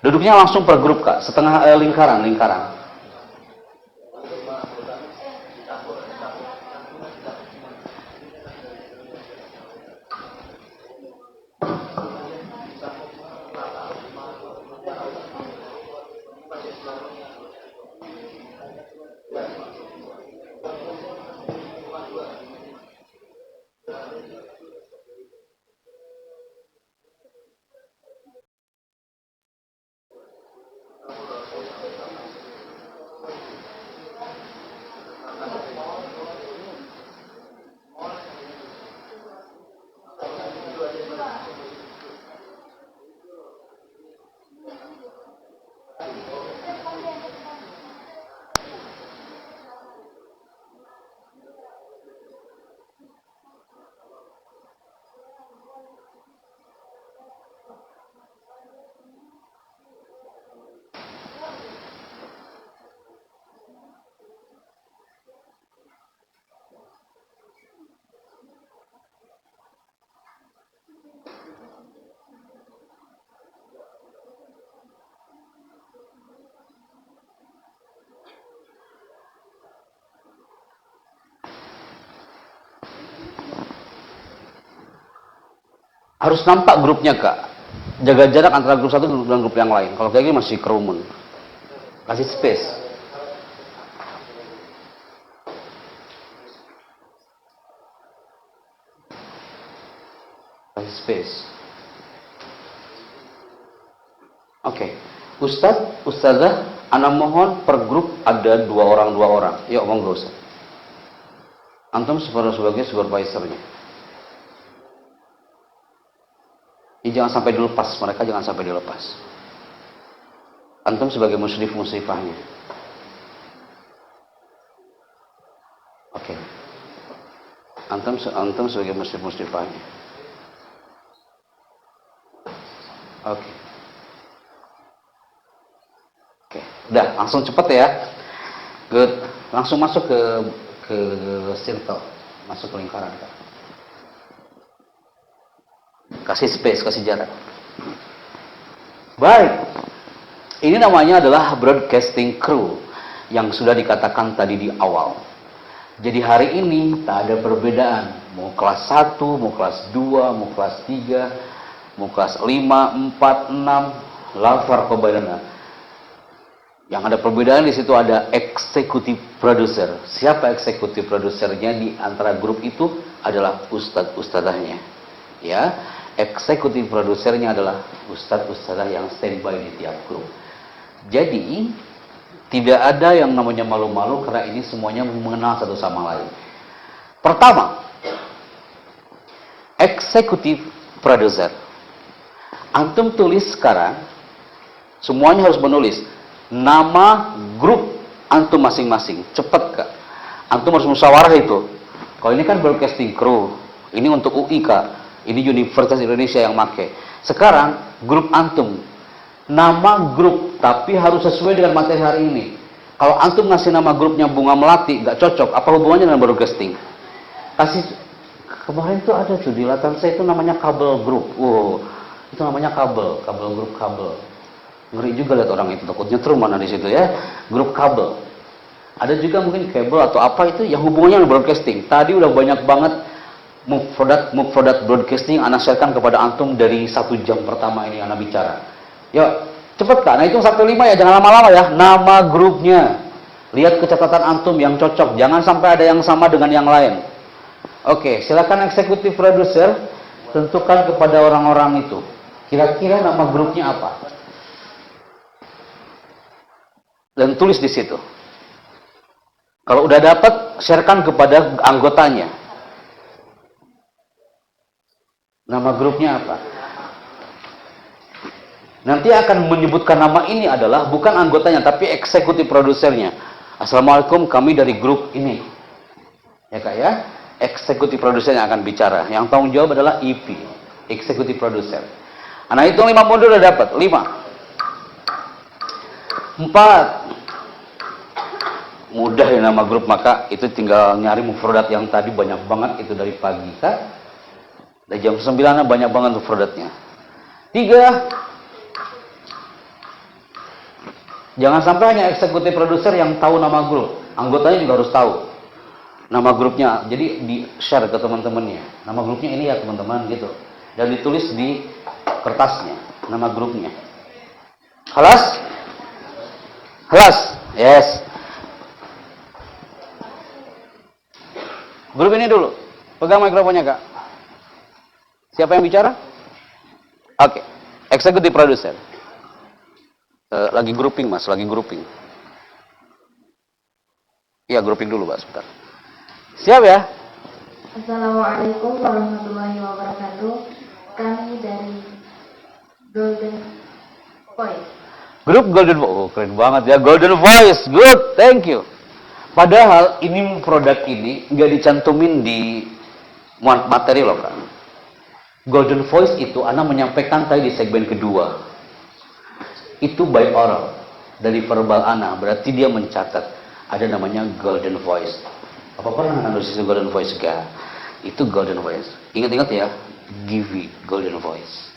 Duduknya langsung per grup Kak, setengah lingkaran. Harus nampak grupnya Kak. Jaga jarak antara grup satu dan grup yang lain. Kalau kayak gini masih kerumun. Kasih space. Kasih space. Oke. Ustadz, Ustazah, ana mohon per grup ada 2 orang. Yuk monggo Ustaz. Antum sebagai supervisornya. Jangan sampai dilepas, mereka jangan sampai dilepas. Antum sebagai musyrifahnya. Oke. Antum sebagai musyrifahnya. Oke. Udah, langsung cepet ya. Good. Langsung masuk ke circle, masuk ke lingkaran. Kasih space, kasih jarak. Baik. Ini namanya adalah broadcasting crew yang sudah dikatakan tadi di awal. Jadi hari ini tak ada perbedaan. Mau kelas 1, mau kelas 2, mau kelas 3, mau kelas 5, 4, 6, lafar kebadana. Yang ada perbedaan di situ ada eksekutif produser. Siapa eksekutif produsernya di antara grup itu adalah ustadz-ustadzahnya. Ya, eksekutif produsernya adalah ustadz-ustadzah yang standby di tiap grup. Jadi tidak ada yang namanya malu-malu karena ini semuanya mengenal satu sama lain. Pertama, eksekutif produser. Antum tulis sekarang, semuanya harus menulis nama grup antum masing-masing. Cepat Kak. Antum harus musyawarah itu. Kalau ini kan broadcasting crew, ini untuk UI Kak. Ini Universitas Indonesia yang make. Sekarang grup antum, nama grup, tapi harus sesuai dengan materi hari ini. Kalau antum ngasih nama grupnya Bunga Melati, nggak cocok. Apa hubungannya dengan broadcasting? Kasih, kemarin tuh ada tuh di latan saya itu namanya kabel grup. Wow, itu namanya kabel grup kabel. Ngeri juga lihat orang itu, takutnya nyetrum mana di situ ya. Grup kabel. Ada juga mungkin kabel atau apa itu yang hubungannya dengan broadcasting. Tadi udah banyak banget move product broadcasting anak sharekan kepada antum dari 1 jam pertama ini anak bicara. Yuk, cepet Kak. Nah, hitung 1, 5 ya, jangan lama-lama ya. Nama grupnya. Lihat ke catatan antum yang cocok. Jangan sampai ada yang sama dengan yang lain. Oke, silakan eksekutif produser tentukan kepada orang-orang itu. Kira-kira nama grupnya apa? Dan tulis di situ. Kalau udah dapat, sharekan kepada anggotanya. Nama grupnya apa? Nanti akan menyebutkan nama ini adalah bukan anggotanya, tapi eksekutif produsernya. Assalamualaikum, kami dari grup ini. Ya Kak ya? Eksekutif produsernya akan bicara. Yang tanggung jawab adalah EP, eksekutif produser. Nah, hitung 5 mundur udah dapat. 5, 4, mudah ya nama grup, maka itu tinggal nyari mufradat yang tadi banyak banget itu dari pagi, Kak. Dari jam 9 banyak banget mufradatnya. 3, jangan sampai hanya eksekutif produser yang tahu nama grup, anggotanya juga harus tahu nama grupnya. Jadi di share ke teman-temannya, nama grupnya ini ya teman-teman gitu, dan ditulis di kertasnya nama grupnya. Halas? Halas? Yes. Grup ini dulu, pegang mikrofonnya, Kak. Siapa yang bicara? Oke, eksekutif produser. Lagi grouping, Mas, lagi grouping. Iya, grouping dulu, Pak, sebentar. Siap ya? Assalamualaikum warahmatullahi wabarakatuh. Kami dari Golden Voice. Grup Golden Voice. Oh, keren banget ya, Golden Voice. Good, thank you. Padahal ini produk ini nggak dicantumin di materi loh, Kak. Golden Voice itu Ana menyampaikan tadi di segmen kedua. Itu by oral dari verbal Ana, berarti dia mencatat ada namanya Golden Voice. Apa pernah Anda nulis Golden Voice gak? Itu Golden Voice. Ingat-ingat ya, Givi Golden Voice.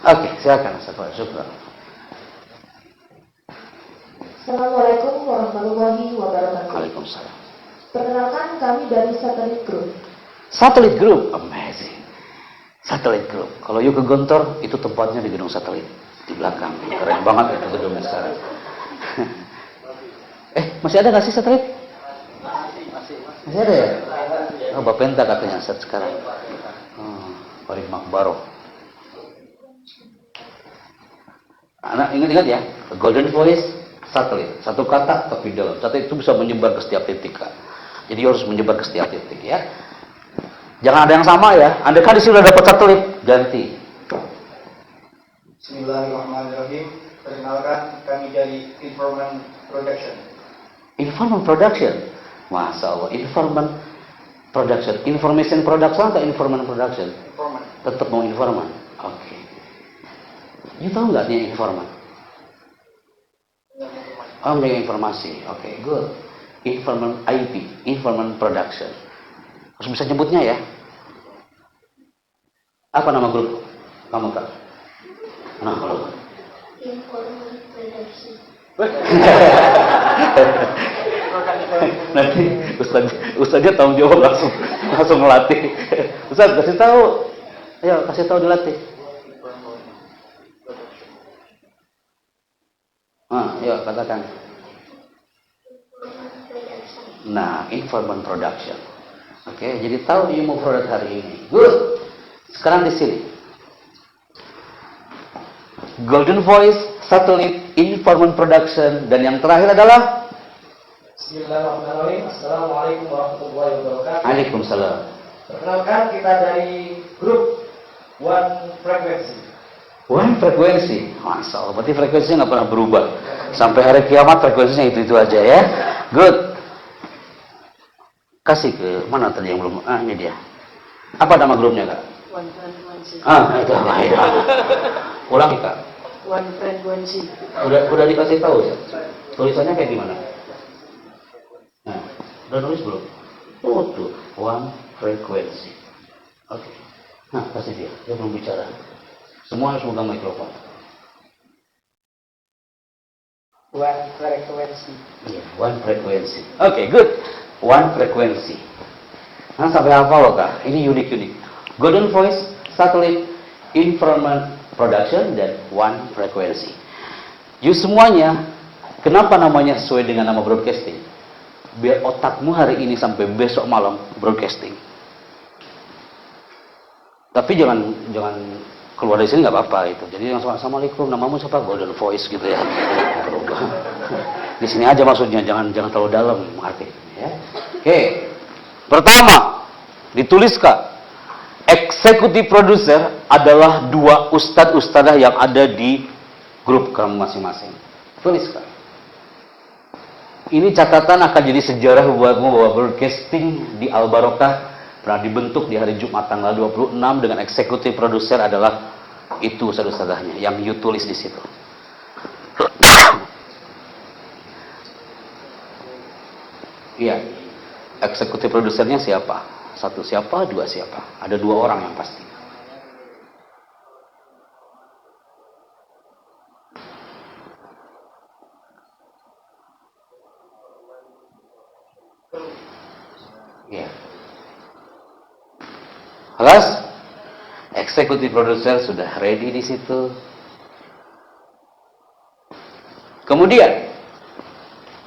Oke, silakan Ustaz. Syukur. Assalamualaikum warahmatullahi wabarakatuh. Waalaikumsalam. Perkenalkan, kami dari Satelit Group. Satelit Group, amazing. Satelit Group. Kalau yuk ke Gontor, itu tempatnya di gedung Satelit di belakang. Keren banget itu gedungnya sekarang. Masih ada nggak sih Satelit? Masih ada ya? Oh, Bapenta katanya saat sekarang. Farid Makbaro. Anak ingat-ingat ya, Golden Voice, Satelit. Satu kata tapi dalam. Satelit itu bisa menyebar ke setiap titik, Kak. Jadi harus menyebar ke setiap titik ya. Jangan ada yang sama ya. Anda kan di sini sudah dapat satelit, ganti. Bismillahirrahmanirrahim. Perkenalkan, kami dari Informant Production. Informant Production. Masya Allah, Informant Production. Information Production atau Informant Production? Informant. Tetap mau informant. Oke. You tahu nggak artinya informant? Oh, menjaga informasi. Oke, good. Informant IP, Informant Production. Harus bisa nyebutnya ya. Apa nama grup kamu, Kak? Nah, kalau Informant Production. nanti Ustaznya tanggung jawab langsung melatih. Ustaz kasih tahu, ayo kasih tahu dilatih. Yuk katakan. Nah, Informant Production. Oke, jadi tahu ilmu produk hari ini. Good. Sekarang di sini. Golden Voice, Satelit, Informant Production, dan yang terakhir adalah Bismillahirrahmanirrahim. Assalamualaikum warahmatullahi wabarakatuh. Waalaikumsalam. Perkenalkan, kita dari grup One Frequency. One Frekuensi. Masya Allah, berarti frekuensinya nggak pernah berubah. Sampai hari kiamat frekuensinya itu-itu aja ya. Good. Kasih ke mana tadi yang belum? Ini dia. Apa nama grupnya, Kak? One Frequency. Itu apa ya? Ulangi, Kak. One Frequency. Udah dikasih tahu ya? Tulisannya kayak gimana? Nah, udah nulis belum? Oh tuh, One Frequency. Oke. Nah, kasih dia belum bicara. Semua harus megang mikrofon. One Frequency. Iya, One Frequency. Oke, good. One Frequency. Nah, sampai hafal loh, Kak. Ini unik-unik. Golden Voice, Satelit, Informant Production, dan One Frequency. You semuanya, kenapa namanya sesuai dengan nama broadcasting? Biar otakmu hari ini sampai besok malam broadcasting. Tapi jangan keluar dari sini nggak apa-apa itu. Jadi langsung assalamualaikum, namamu siapa? Golden Voice gitu ya. Di sini aja maksudnya, jangan terlalu dalam mengerti. Ya. Oke. Pertama, dituliskan eksekutif produser adalah dua ustadz-ustadzah yang ada di grup kamu masing-masing. Tuliskan. Ini catatan akan jadi sejarah buatmu bahwa broadcasting di Al Barokah pernah dibentuk di hari Jumat tanggal 26 dengan eksekutif produser adalah itu ustadz-ustadzahnya yang you tulis di situ. Iya. Eksekutif produsernya siapa? Satu siapa, dua siapa? Ada dua orang yang pasti. Iya. Jelas? Eksekutif produser sudah ready di situ. Kemudian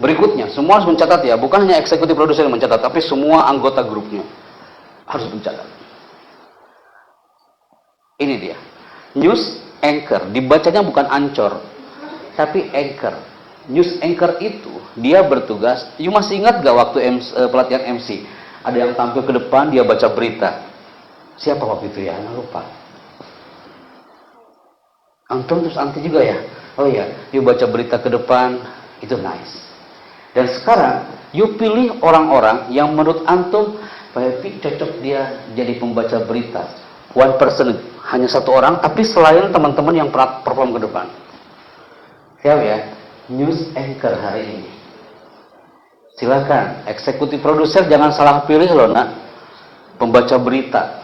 berikutnya, semua harus mencatat ya, bukan hanya eksekutif produser yang mencatat, tapi semua anggota grupnya harus mencatat. Ini dia. News anchor, dibacanya bukan ancor, tapi anchor. News anchor itu, dia bertugas, you masih ingat gak waktu pelatihan MC? Ada yang tampil ke depan, dia baca berita. Siapa waktu itu ya? Nggak lupa. Antum terus anti juga ya? Oh iya, you baca berita ke depan, itu nice. Dan sekarang, you pilih orang-orang yang menurut antum, Pak Happy cocok dia jadi pembaca berita. One person, hanya satu orang, tapi selain teman-teman yang perform ke depan. Siap ya? News anchor hari ini. Silakan, eksekutif produser jangan salah pilih loh nak. Pembaca berita.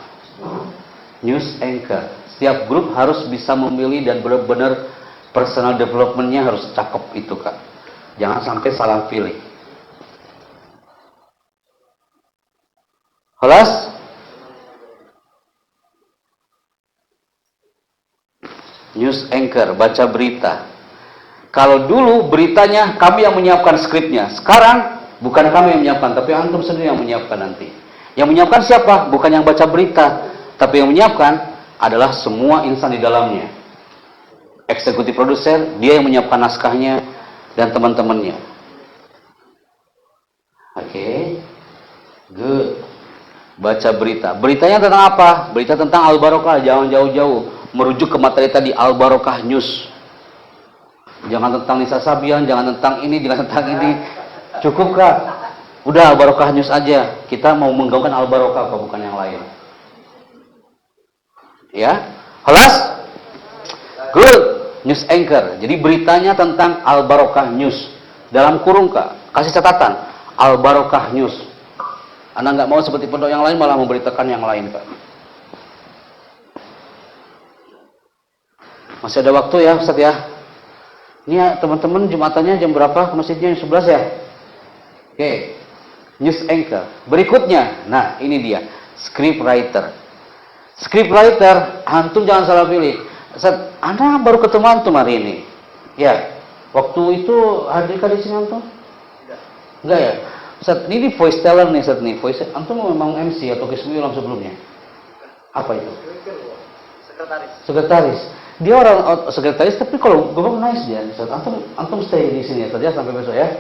News anchor. Setiap grup harus bisa memilih dan benar-benar personal development-nya harus cakep itu kak. Jangan sampai salah pilih. Jelas? News anchor, baca berita. Kalau dulu beritanya kami yang menyiapkan skripnya. Sekarang bukan kami yang menyiapkan, tapi antum sendiri yang menyiapkan nanti. Yang menyiapkan siapa? Bukan yang baca berita, tapi yang menyiapkan adalah semua insan di dalamnya. Eksekutif produser, dia yang menyiapkan naskahnya dan teman-temannya. Oke. Good. Baca berita. Beritanya tentang apa? Berita tentang Al-Barokah, jangan jauh-jauh. Merujuk ke materi tadi, Al-Barokah News. Jangan tentang Nisa Sabian, jangan tentang ini, jangan tentang ini. Cukup kak? Udah Al-Barokah News aja. Kita mau menggaungkan Al-Barokah, bukan yang lain. Ya? Jelas? Good. News anchor. Jadi beritanya tentang Al-Barokah News. Dalam kurung kak, kasih catatan. Al-Barokah News. Anda nggak mau seperti pondok yang lain, malah memberitakan yang lain kak. Masih ada waktu ya Ustaz ya. Ini ya teman-teman Jumatannya jam berapa ke masjidnya? Jam 11 ya? Oke. News anchor. Berikutnya, nah ini dia. Script writer. Script writer, antum jangan salah pilih. Ustaz, Anda baru ketemu antum hari ini. Ya. Waktu itu hadir di sini antum? Enggak ya? Ustaz, ini voice teller nih Ustaz nih. Voice, antum memang MC atau Kismiulam sebelumnya? Apa itu? Sekretaris. Dia orang sekretaris, tapi kalau ngomong nice dia. Antum stay di sini ya sampai besok ya.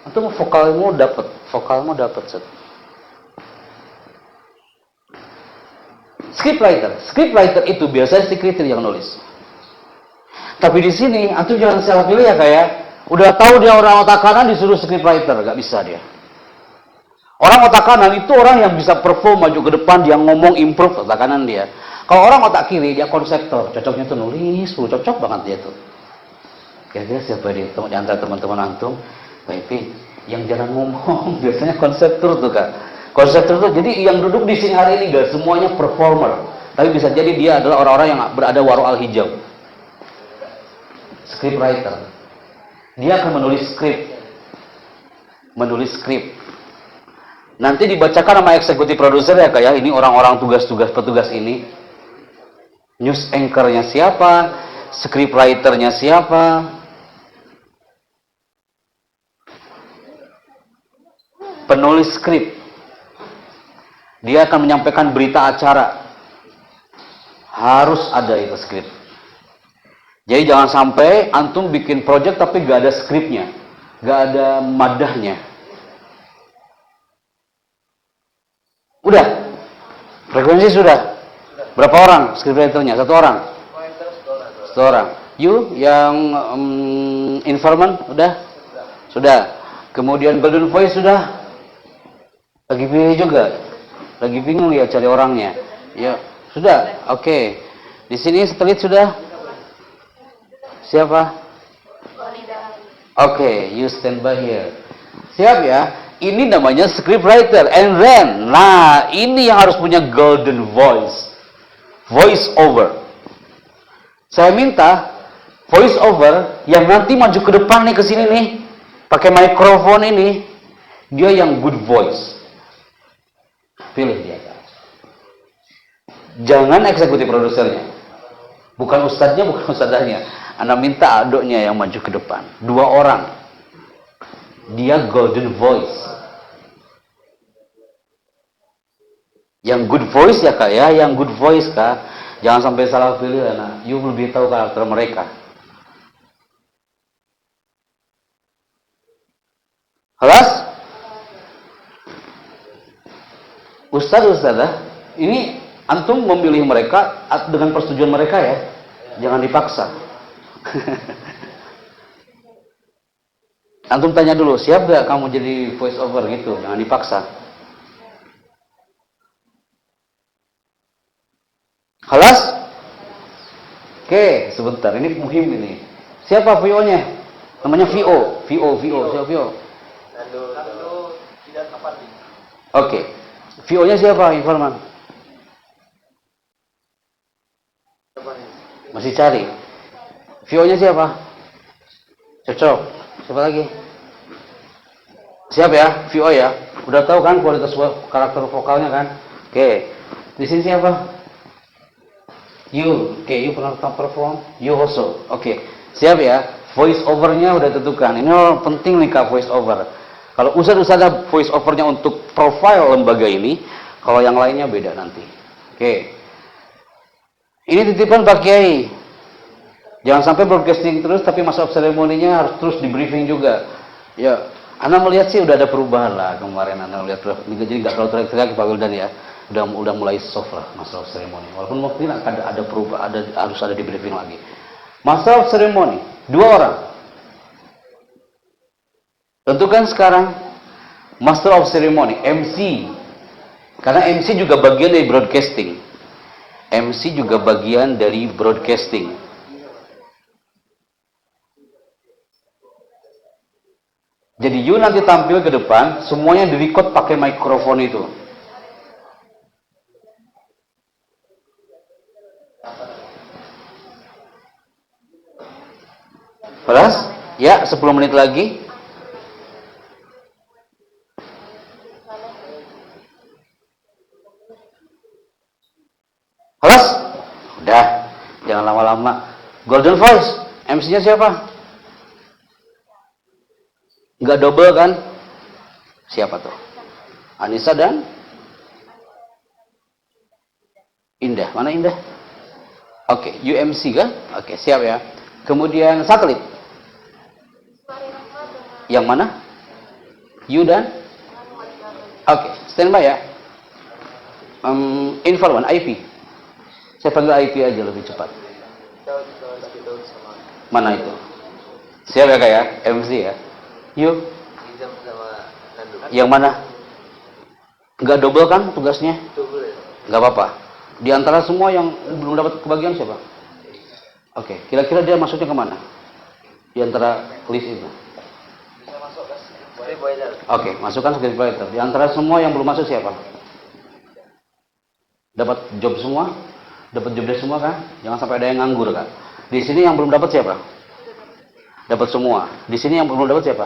Antum vokalmu dapat, Ustaz. Scriptwriter itu biasanya sekretar yang nulis. Tapi di sini antum jangan salah pilih ya kayak. Udah tahu dia orang otak kanan disuruh scriptwriter, gak bisa dia. Orang otak kanan itu orang yang bisa perform maju ke depan, dia ngomong improve otak kanan dia. Kalau orang otak kiri dia konseptor, cocoknya tuh nulis, cocok banget dia tuh. Kira-kira siapa di antara teman-teman antum, Baik, yang jarang ngomong biasanya konseptor tuh kak. Konseptor tuh jadi yang duduk di sini hari ini gak semuanya performer, tapi bisa jadi dia adalah orang-orang yang berada waro al hijau. Scriptwriter, dia akan menulis skrip. Nanti dibacakan sama eksekutif produser ya kayak ini orang-orang petugas ini. News anchor-nya siapa? Scriptwriter-nya siapa? Penulis skrip. Dia akan menyampaikan berita acara. Harus ada itu skrip. Jadi jangan sampai antum bikin project tapi gak ada skripnya, gak ada madahnya. Udah? Frekuensi sudah? Berapa orang scriptwriter-nya? Satu orang? Satu orang. You yang informant? Udah? Sudah. Kemudian golden voice sudah? Lagi pilih juga? Lagi bingung ya cari orangnya? Ya, sudah? Oke. Di sini satelit sudah? Siapa? Oke, you stand by here. Siap ya? Ini namanya scriptwriter. And then, nah ini yang harus punya golden voice. Voice over. Saya minta voice over yang nanti maju ke depan nih, ke sini nih, pakai mikrofon ini, dia yang good voice. Pilih dia. Jangan eksekutif produsernya. Bukan ustadznya, bukan ustadzahnya. Anda minta adoknya yang maju ke depan. 2 orang. Dia golden voice. Yang good voice ya kak ya, yang good voice kak. Jangan sampai salah pilih ya. Nah, you lebih tahu karakter mereka. Kelas? Ustadz, ini antum memilih mereka dengan persetujuan mereka ya. Jangan dipaksa. Antum tanya dulu, siap gak kamu jadi voice over gitu? Jangan dipaksa. Kelas? Oke, sebentar. Ini muhim ini. Siapa VO-nya? Namanya VO. Siapa VO? Oke. VO-nya siapa, Informan? Masih cari. VO-nya siapa? Cocok. Siapa lagi? Siap ya? VO ya? Udah tahu kan kualitas karakter vokalnya kan? Oke. Di sini siapa? You. Oke, you pernah perform? You also. Oke. Siap ya? Voice over-nya udah tentukan. Ini penting nih kak, voice over. Kalau ustadz voice over-nya untuk profile lembaga ini, kalau yang lainnya beda nanti. Oke. Ini titipan Pak Kiai. Jangan sampai broadcasting terus, tapi masa seremoninya harus terus di briefing juga. Ya, Anda melihat sih udah ada perubahan lah kemarin. Anda melihat jadi nggak terlalu teriak-teriak Pak Wildan ya. Udah mulai soft lah masalah seremoni. Walaupun mungkin ada perubahan, harus ada di briefing lagi. Masalah seremoni 2 orang. Tentukan sekarang Master of Ceremony, MC. Karena MC juga bagian dari broadcasting. MC juga bagian dari broadcasting. Jadi you nanti tampil ke depan, semuanya direcord pakai mikrofon itu. Kelas? Ya, 10 menit lagi. Kelas? Udah, jangan lama-lama. Golden Voice, MC-nya siapa? Nggak double kan? Siapa tuh? Anissa dan Indah. Mana Indah? Oke, UMC kan? Oke, siap ya. Kemudian satelit. Yang mana? You dan? Oke, standby ya. Info 1, IP. Saya panggil IP aja lebih cepat. Mana itu? Siap ya kak ya? MC ya. Yuk. Yang mana? Nggak double kan tugasnya? Nggak apa-apa. Di antara semua yang belum dapat kebagian siapa? Oke, kira-kira dia masuknya kemana? Di antara list itu. Oke, masukkan scriptwriter. Di antara semua yang belum masuk siapa? Dapat job semua? Dapat job desk semua kan? Jangan sampai ada yang nganggur kan? Di sini yang belum dapat siapa? Dapat semua. Di sini yang belum dapat siapa?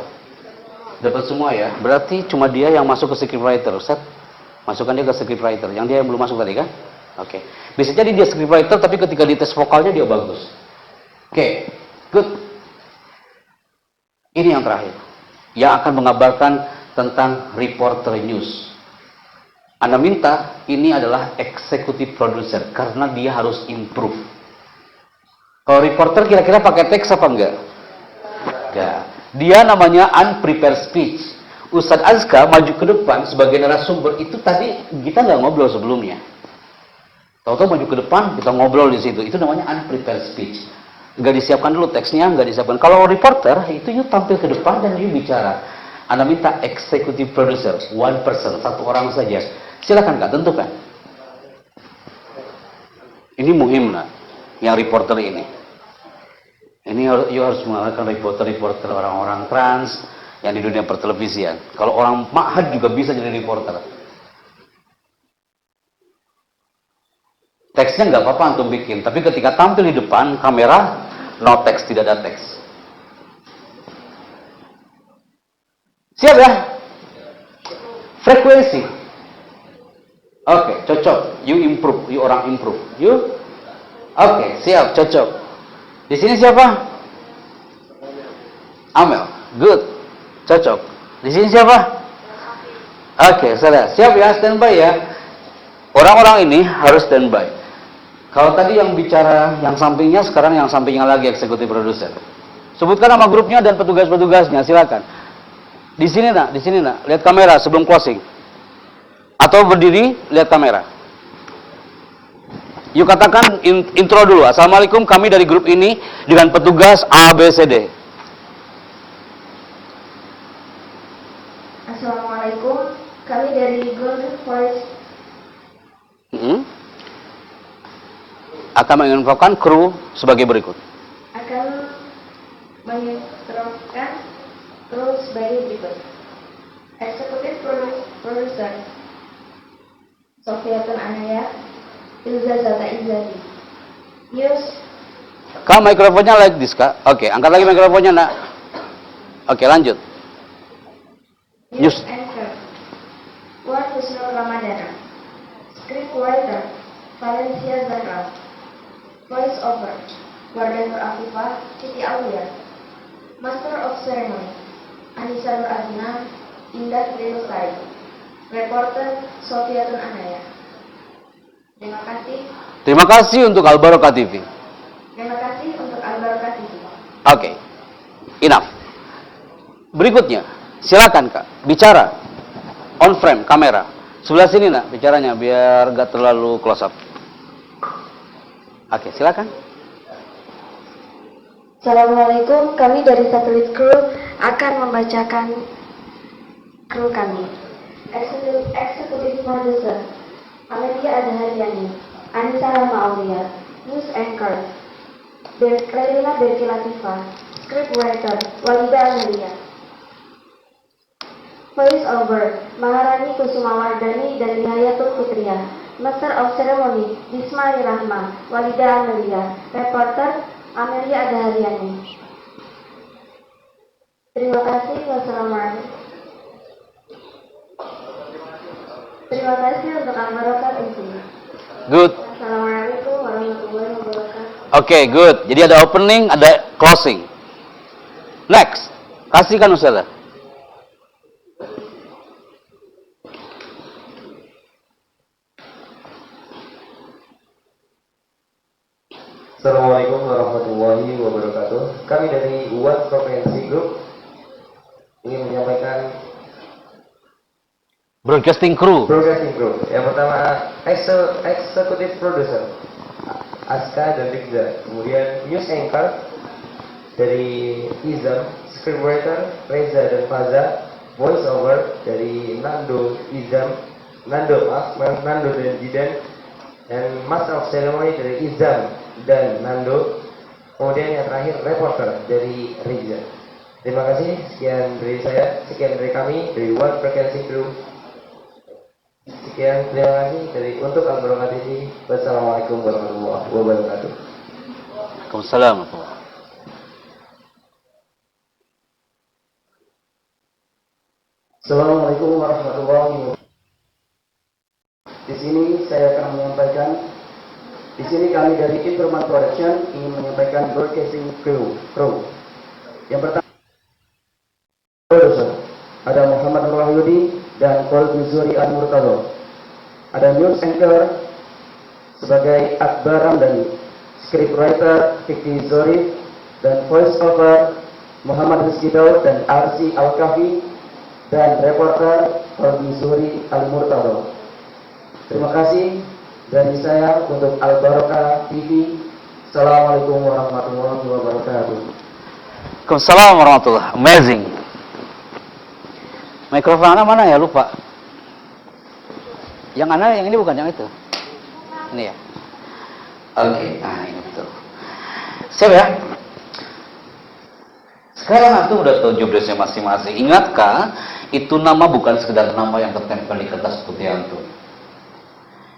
Dapat semua ya. Berarti cuma dia yang masuk ke scriptwriter. Ustaz, masukkan dia ke scriptwriter. Yang dia yang belum masuk tadi kan? Oke. Bisa jadi dia scriptwriter tapi ketika di tes vokalnya dia bagus. Oke. Good. Ini yang terakhir. Yang akan mengabarkan tentang reporter news. Anda minta ini adalah executive producer karena dia harus improve. Kalau reporter kira-kira pakai teks apa enggak? Enggak. Dia namanya unprepared speech. Ustadz Azka maju ke depan sebagai narasumber itu tadi kita nggak ngobrol sebelumnya. Tahu-tahu maju ke depan kita ngobrol di situ. Itu namanya unprepared speech. Nggak disiapkan dulu teksnya, nggak disiapkan. Kalau reporter itu you tampil ke depan dan you bicara. Anda minta executive producer, one person, satu orang saja. Silakan kak, tentukan. Ini muhim lah, yang reporter ini. Ini you harus mengalahkan reporter-reporter orang-orang trans yang di dunia pertelevisian. Kalau orang ma'had juga bisa jadi reporter. Teksnya nggak apa-apa antum bikin, tapi ketika tampil di depan kamera, no teks, tidak ada teks. Siap ya? Frekuensi. Oke, cocok. You improve, you orang improve. You? Oke, siap, cocok. Di sini siapa? Amel. Good. Cocok. Di sini siapa? Oke, sudah. Siap ya, standby ya. Orang-orang ini harus standby. Kalau tadi yang bicara yang sampingnya, sekarang yang sampingnya lagi eksekutif produser. Sebutkan nama grupnya dan petugas-petugasnya, silakan. Di sini nak, lihat kamera sebelum closing. Atau berdiri, lihat kamera. Yuk katakan intro dulu. Assalamualaikum, kami dari grup ini dengan petugas A, B, C, D. Assalamualaikum, kami dari Golden Forest. Akan menginfokan kru sebagai berikut. Akan menginstruksikan kru sebagai berikut. Eksekutif produser Sofiatun Anaya, Ilza Zata Izzati. News. Kak, mikrofonnya like this, Kak. Oke, angkat lagi mikrofonnya, nak. Oke, lanjut. News anchor Wan Husnul Ramadana. Script writer Valencia Zahra. Voice over Wardatur Afifah Siti Aulia. Master of Ceremony Anissa Nur Azina, Indah Lestari. Reporter Sofiatun Anaya. Terima kasih. Terima kasih untuk Al Barokah TV. Terima kasih untuk Al Barokah TV. Oke, enough. Berikutnya, silakan Kak, bicara on frame kamera. Sebelah sini nak, bicaranya biar gak terlalu close up. Oke, silakan. Assalamualaikum, kami dari Satelit Crew akan membacakan kru kami. Executive Producer Amelia Adahariani, Anissa Rama Aulia. News Anchor Khairina Berki Latifah. Script Writer Walida Amelia. Voice over Maharani Kusumawardani dan Nihayatul Putria. Master of Ceremony Bismari Rahma, Walida Amelia. Reporter Amelia Adahariani. Terima kasih. Wassalamualaikum. Terima kasih untuk Al-Barokah TV. Good. Assalamualaikum warahmatullahi wabarakatuh. Oke, good. Jadi ada opening, ada closing. Next. Kasihkan Ustazah. Assalamualaikum warahmatullahi wabarakatuh. Kami dari One Frequency Group ingin menyampaikan Broadcasting crew. Yang pertama, Executive Producer Aska dan Rikza. Kemudian News Anchor dari Izam, Scriptwriter Reza dan Faza, Voice Over dari Nando dan Jidan, dan Master of Ceremony dari Izam dan Nando. Kemudian yang terakhir reporter dari Reza. Terima kasih. Sekian dari saya, sekian dari kami dari One Frequency Crew. Sekian, terima kasih untuk Al Barokah TV. Wassalamualaikum warahmatullahi wabarakatuh. Waalaikumsalam. Assalamualaikum warahmatullahi wabarakatuh. Di sini saya akan menyampaikan, di sini kami dari Informat Production ingin menyampaikan broadcasting crew. Yang pertama, producer ada Muhammad Nur Wahyudi dan Kolbi Zuri Al-Murtado. Ada news anchor sebagai Akbar Ramdhani, scriptwriter Fikri Zorif, dan voice over Muhammad Rizky Daud dan Arsi Al-Kafi, dan reporter Kolbi Zuri Al-Murtado. Terima kasih dari saya untuk Al Barokah TV. Assalamualaikum warahmatullahi wabarakatuh. Waalaikumsalam warahmatullahi. Amazing. Mikrofon Ana mana ya? Lupa. Yang Ana yang ini bukan yang itu. Ini ya. Oke, nah ini betul. Siap ya? Sekarang antum udah tahu job desk-nya masing-masing. Ingatkah, itu nama bukan sekedar nama yang tertempel di kertas putih antum.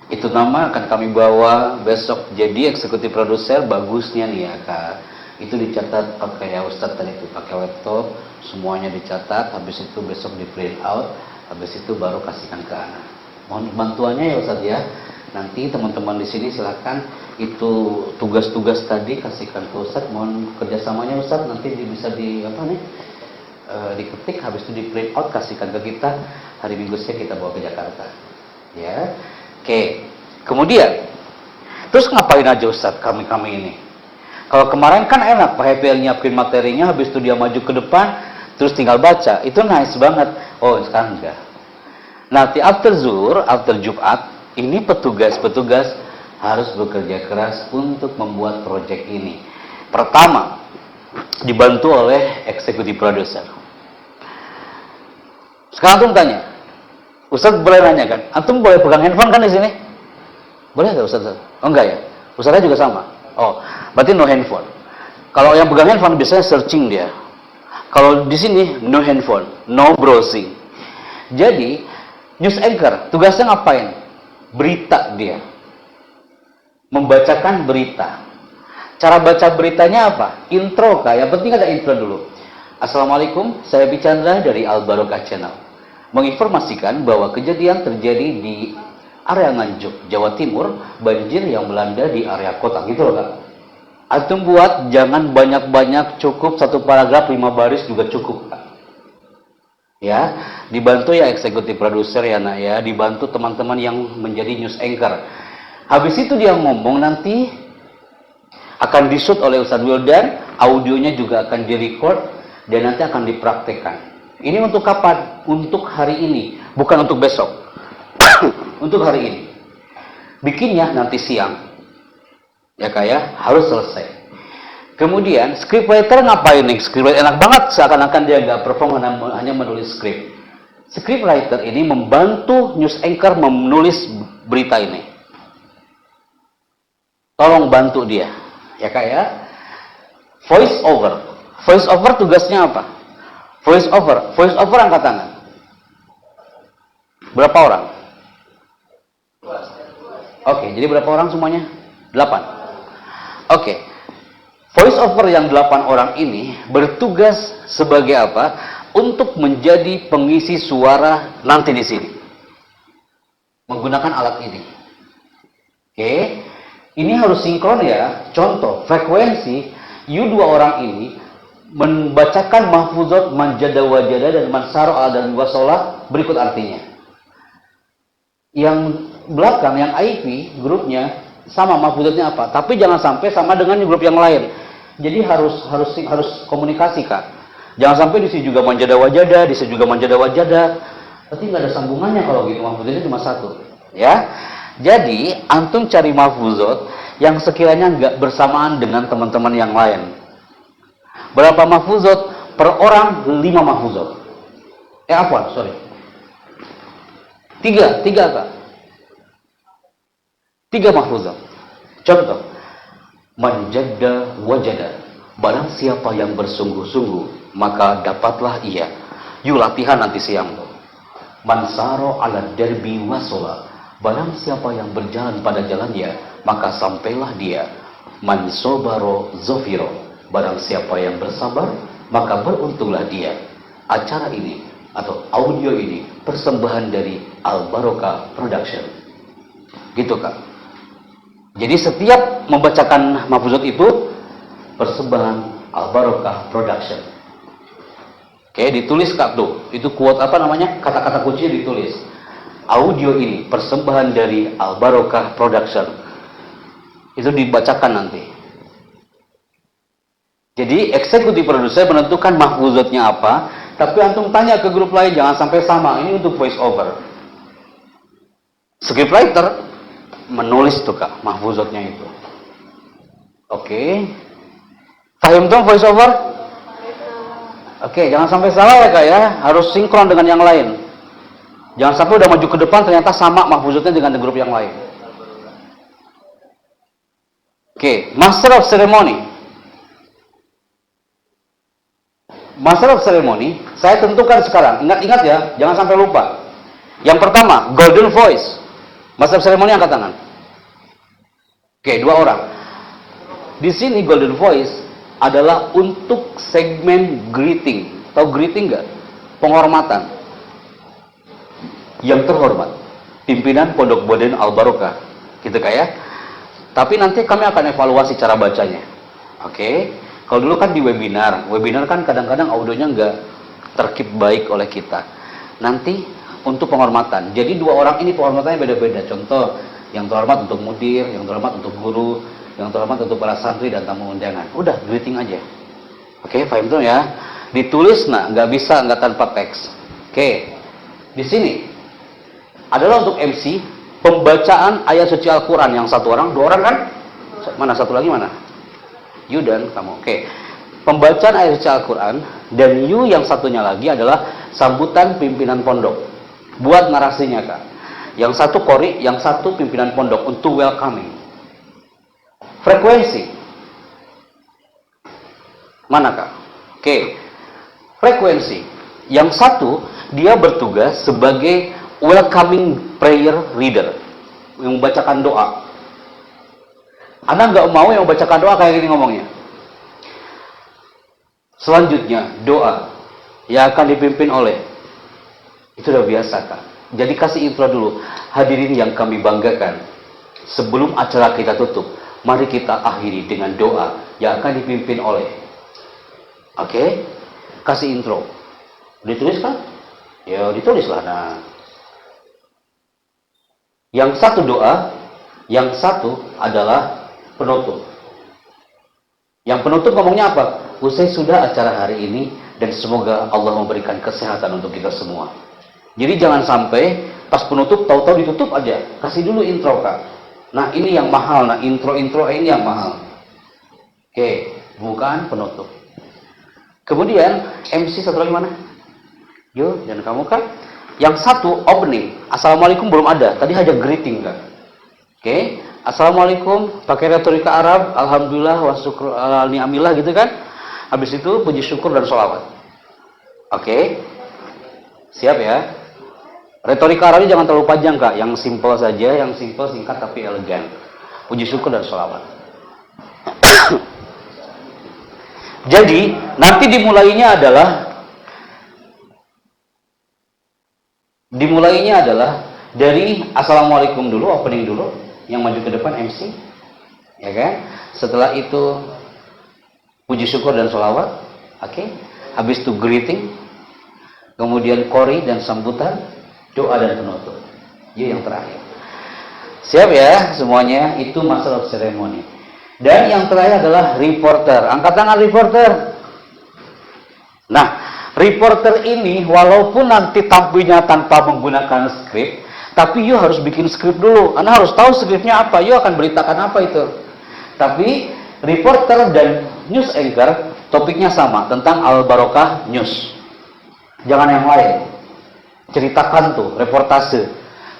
Itu nama akan kami bawa besok jadi eksekutif produser. Bagusnya nih ya Kak, itu dicatat pakai ya Ustadz tadi itu pakai laptop, semuanya dicatat, habis itu besok di print out, habis itu baru kasihkan ke anak. Mohon bantuannya ya Ustadz ya. Nanti teman-teman di sini silakan itu tugas-tugas tadi kasihkan ke Ustadz. Mohon kerjasamanya Ustadz, nanti bisa diketik, habis itu di print out kasihkan ke kita. Hari Minggu kita bawa ke Jakarta. Ya, oke. Kemudian, terus ngapain aja Ustadz kami ini? Kalau kemarin kan enak, Pak Happy yang nyiapin materinya, habis itu dia maju ke depan, terus tinggal baca. Itu nice banget. Oh, sekarang enggak. Nanti after Zuhur, after Jumat, ini petugas-petugas harus bekerja keras untuk membuat proyek ini. Pertama, dibantu oleh eksekutif produser. Sekarang antum tanya, Ustadz boleh nanya kan? Antum boleh pegang handphone kan di sini? Boleh nggak Ustadz? Oh enggak ya? Ustadznya juga sama. Oh, berarti no handphone. Kalau yang pegang handphone biasanya searching dia. Kalau di sini no handphone, no browsing. Jadi news anchor tugasnya ngapain? Berita dia. Membacakan berita. Cara baca beritanya apa? Intro kah? Yang penting ada intro dulu. Assalamualaikum, saya Bicandra dari Al Barokah Channel. Menginformasikan bahwa kejadian terjadi di area Nganjuk, Jawa Timur, banjir yang melanda di area kota, gitu loh Kak. Antum buat jangan banyak-banyak, cukup satu paragraf 5 baris juga cukup Kak. Ya, dibantu ya eksekutif produser ya nak ya, dibantu teman-teman yang menjadi news anchor. Habis itu dia ngomong nanti akan di-shoot oleh Ustadz Wildan, audionya juga akan di-record dan nanti akan dipraktekkan. Ini untuk kapan? Untuk hari ini, bukan untuk besok. Untuk hari ini. Bikinnya nanti siang. Ya kayak harus selesai. Kemudian scriptwriter ngapain nih? Scriptwriter enak banget, seakan-akan dia nggak perform, hanya menulis skrip. Scriptwriter ini membantu news anchor menulis berita ini. Tolong bantu dia. Ya kayak voice over. Voice over tugasnya apa? Voice over angkat tangan. Berapa orang? Oke, jadi berapa orang semuanya? 8. Oke. Voice over yang 8 orang ini bertugas sebagai apa? Untuk menjadi pengisi suara nanti di sini. Menggunakan alat ini. Oke. Ini harus sinkron ya. Contoh, frekuensi you 2 orang ini membacakan mahfuzat manjada wajada dan mansaro dan wasolah berikut artinya. Yang belakang, yang IP grupnya sama mahfuzatnya apa, tapi jangan sampai sama dengan grup yang lain. Jadi harus komunikasi Kak. Jangan sampai di sini juga manjada wajada, di sini juga manjada wajada. Berarti nggak ada sambungannya kalau gitu, mahfuzatnya cuma satu. Ya. Jadi antum cari mahfuzat yang sekiranya nggak bersamaan dengan teman-teman yang lain. Berapa mahfuzat? Per orang 5 mahfuzat. Apa? Sorry. 3 Kak. 3 mahfuzat. Contoh, manjada wajada. Barang siapa yang bersungguh-sungguh, maka dapatlah ia. Yuk latihan nanti siang. Mansaro ala derbi wasola. Barang siapa yang berjalan pada jalannya, maka sampailah dia. Mansobaro zofiro. Barang siapa yang bersabar, maka beruntunglah dia. Acara ini atau audio ini persembahan dari Al Barokah Production. Gitu Kak. Jadi setiap membacakan mahfuzat itu persembahan Al Barokah Production. Oke, ditulis Kak tuh. Itu quote apa namanya? Kata-kata kuncinya ditulis. Audio ini persembahan dari Al Barokah Production. Itu dibacakan nanti. Jadi eksekutif produser menentukan mahfuzatnya apa, tapi antum tanya ke grup lain jangan sampai sama. Ini untuk voice over. Scriptwriter menulis tuh Kak mahfuzatnya itu. Oke. Paham tuh voice over? Oke, jangan sampai salah ya Kak ya, harus sinkron dengan yang lain. Jangan sampai udah maju ke depan ternyata sama mahfuzatnya dengan grup yang lain. Oke, Master of Ceremony. Master of Ceremony, saya tentukan sekarang. Ingat-ingat ya, jangan sampai lupa. Yang pertama, Golden Voice. Master of Ceremony angkat tangan. Oke, 2 orang. Di sini Golden Voice adalah untuk segmen greeting. Tahu greeting nggak? Penghormatan. Yang terhormat, pimpinan Pondok Boden Al Barokah. Gitu kayak. Tapi nanti kami akan evaluasi cara bacanya. Oke. Kalau dulu kan di webinar kan kadang-kadang audionya nggak terkeep baik oleh kita. Nanti untuk penghormatan. Jadi 2 orang ini penghormatannya beda-beda. Contoh, yang terhormat untuk mudir, yang terhormat untuk guru, yang terhormat untuk para santri dan tamu undangan. Udah, greeting aja. Oke, paham tuh ya? Ditulis nggak bisa nggak tanpa teks. Oke, di sini adalah untuk MC pembacaan ayat suci Al-Quran yang 1 orang, 2 orang kan? Mana satu lagi mana? You dan kamu. Oke. Pembacaan ayat suci Al-Quran dan you yang satunya lagi adalah sambutan pimpinan pondok. Buat narasinya Kak. Yang satu qori, yang satu pimpinan pondok untuk welcoming. Frekuensi. Mana Kak? Oke. Frekuensi. Yang satu dia bertugas sebagai welcoming prayer reader yang membacakan doa. Anda nggak mau yang membacakan doa kayak gini ngomongnya. Selanjutnya doa yang akan dipimpin oleh, itu udah biasa Kak. Jadi kasih intro dulu. Hadirin yang kami banggakan, sebelum acara kita tutup, mari kita akhiri dengan doa yang akan dipimpin oleh. Oke? Kasih intro. Ditulis kan? Ya ditulis lah. Nah, yang satu doa, yang satu adalah penutup. Yang penutup ngomongnya apa? Usai sudah acara hari ini dan semoga Allah memberikan kesehatan untuk kita semua. Jadi jangan sampai pas penutup tahu-tahu ditutup aja. Kasih dulu intro Kak. Nah ini yang mahal. Nah intro ini yang mahal. Oke, bukan penutup. Kemudian MC satu lagi mana? Yo, dan kamu Kak. Yang satu opening. Assalamualaikum belum ada. Tadi hanya greeting Kak. Oke. Assalamualaikum, pakai retorika Arab, alhamdulillah wa syukur ni'amillah gitu kan. Habis itu puji syukur dan sholawat. Oke. Siap ya. Retorika Arabnya jangan terlalu panjang Kak, yang simple saja, yang simple singkat tapi elegan. Puji syukur dan sholawat. Jadi, nanti dimulainya adalah dari assalamualaikum dulu, opening dulu. Yang maju ke depan MC, ya kan? Setelah itu puji syukur dan sholawat, oke? Habis itu greeting, kemudian qori dan sambutan, doa dan penutup. Itu yang terakhir. Siap ya semuanya? Itu Master of Ceremony. Dan yang terakhir adalah reporter. Angkat tangan reporter. Nah, reporter ini walaupun nanti tampilnya tanpa menggunakan skrip, tapi you harus bikin skrip dulu. Anda harus tahu skripnya apa. You akan beritakan apa itu. Tapi reporter dan news anchor topiknya sama tentang Al Barokah News. Jangan yang lain. Ceritakan tuh reportase.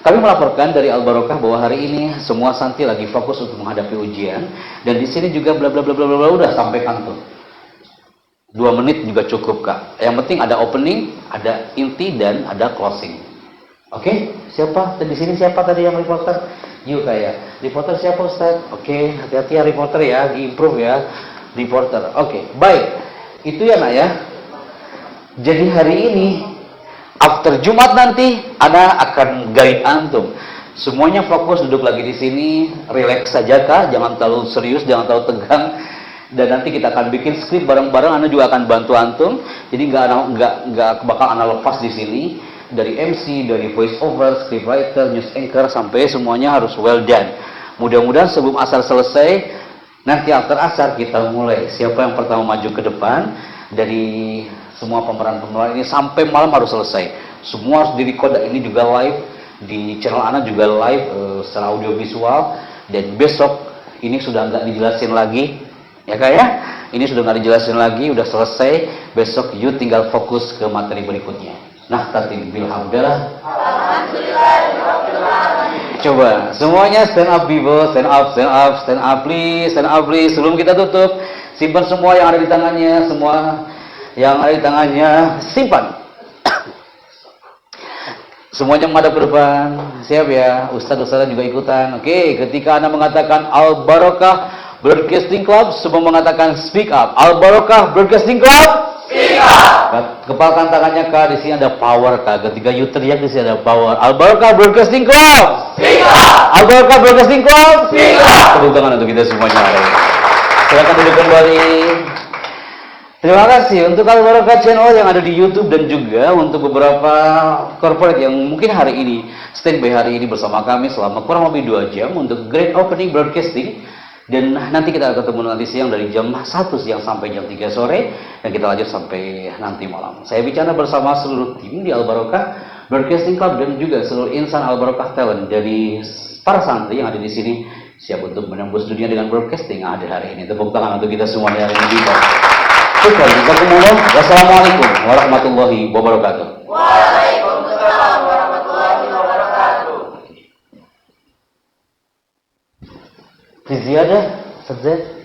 Kami melaporkan dari Al Barokah bahwa hari ini semua santri lagi fokus untuk menghadapi ujian dan di sini juga bla bla bla bla bla udah sampaikan tuh. 2 menit juga cukup Kak. Yang penting ada opening, ada inti dan ada closing. Oke, siapa? Di sini siapa tadi yang reporter? You kayak. Reporter siapa Ustaz? Oke, hati-hati ya reporter ya, di-improve ya. Reporter. Oke, baik. Itu ya Nak ya. Jadi hari ini, after Jumat nanti, Ana akan guide antum. Semuanya fokus duduk lagi di sini, relax saja Kak, jangan terlalu serius, jangan terlalu tegang. Dan nanti kita akan bikin skrip bareng-bareng, Ana juga akan bantu antum. Jadi nggak bakal Ana lepas di sini. Dari MC, dari voice over, scriptwriter, news anchor, sampai semuanya harus well done. Mudah-mudahan sebelum asar selesai, nanti after asar kita mulai. Siapa yang pertama maju ke depan, dari semua pemeran-pemeran ini sampai malam harus selesai. Semua harus di-record, dan ini juga live, di channel Ana juga live secara audiovisual. Dan besok, ini sudah nggak dijelasin lagi, ya Kak ya? Ini sudah nggak dijelasin lagi, udah selesai. Besok you tinggal fokus ke materi berikutnya. Nah, tertib bilhamdulillah. Coba semuanya stand up people, stand up please, stand up please. Sebelum kita tutup, simpan semua yang ada di tangannya, semua Yang ada di tangannya simpan. Semuanya menghadap ke depan. Siap ya, Ustadz-ustadz juga ikutan. Oke, ketika Anda mengatakan Al Barokah Broadcasting Club, semua mengatakan speak up. Al Barokah Broadcasting Club, speak up. Kepalkan tangannya Kak, di sini ada power Kak. Ketika you teriak di sini ada power. Al Barokah Broadcasting Club, speak up. Al Barokah Broadcasting Club, speak up. Tepuk tangan untuk kita semuanya. Silakan duduk kembali. Terima kasih untuk Al Barokah Channel yang ada di YouTube dan juga untuk beberapa corporate yang mungkin hari ini standby hari ini bersama kami selama kurang lebih 2 jam untuk Grand Opening Broadcasting. Dan nanti kita akan ketemu nanti siang dari jam 1 siang sampai jam 3 sore dan kita lanjut sampai nanti malam. Saya bicara bersama seluruh tim di Al Barokah Broadcasting Club dan juga seluruh insan Al Barokah Talent dari para santri yang ada di sini siap untuk menembus dunia dengan broadcasting yang ada hari ini. Tepuk tangan untuk kita semuanya hari ini. Wassalamualaikum warahmatullahi wabarakatuh. Waalaikumsalam warahmatullahi wabarakatuh. Fi ziyadah, Ustaz Zaid?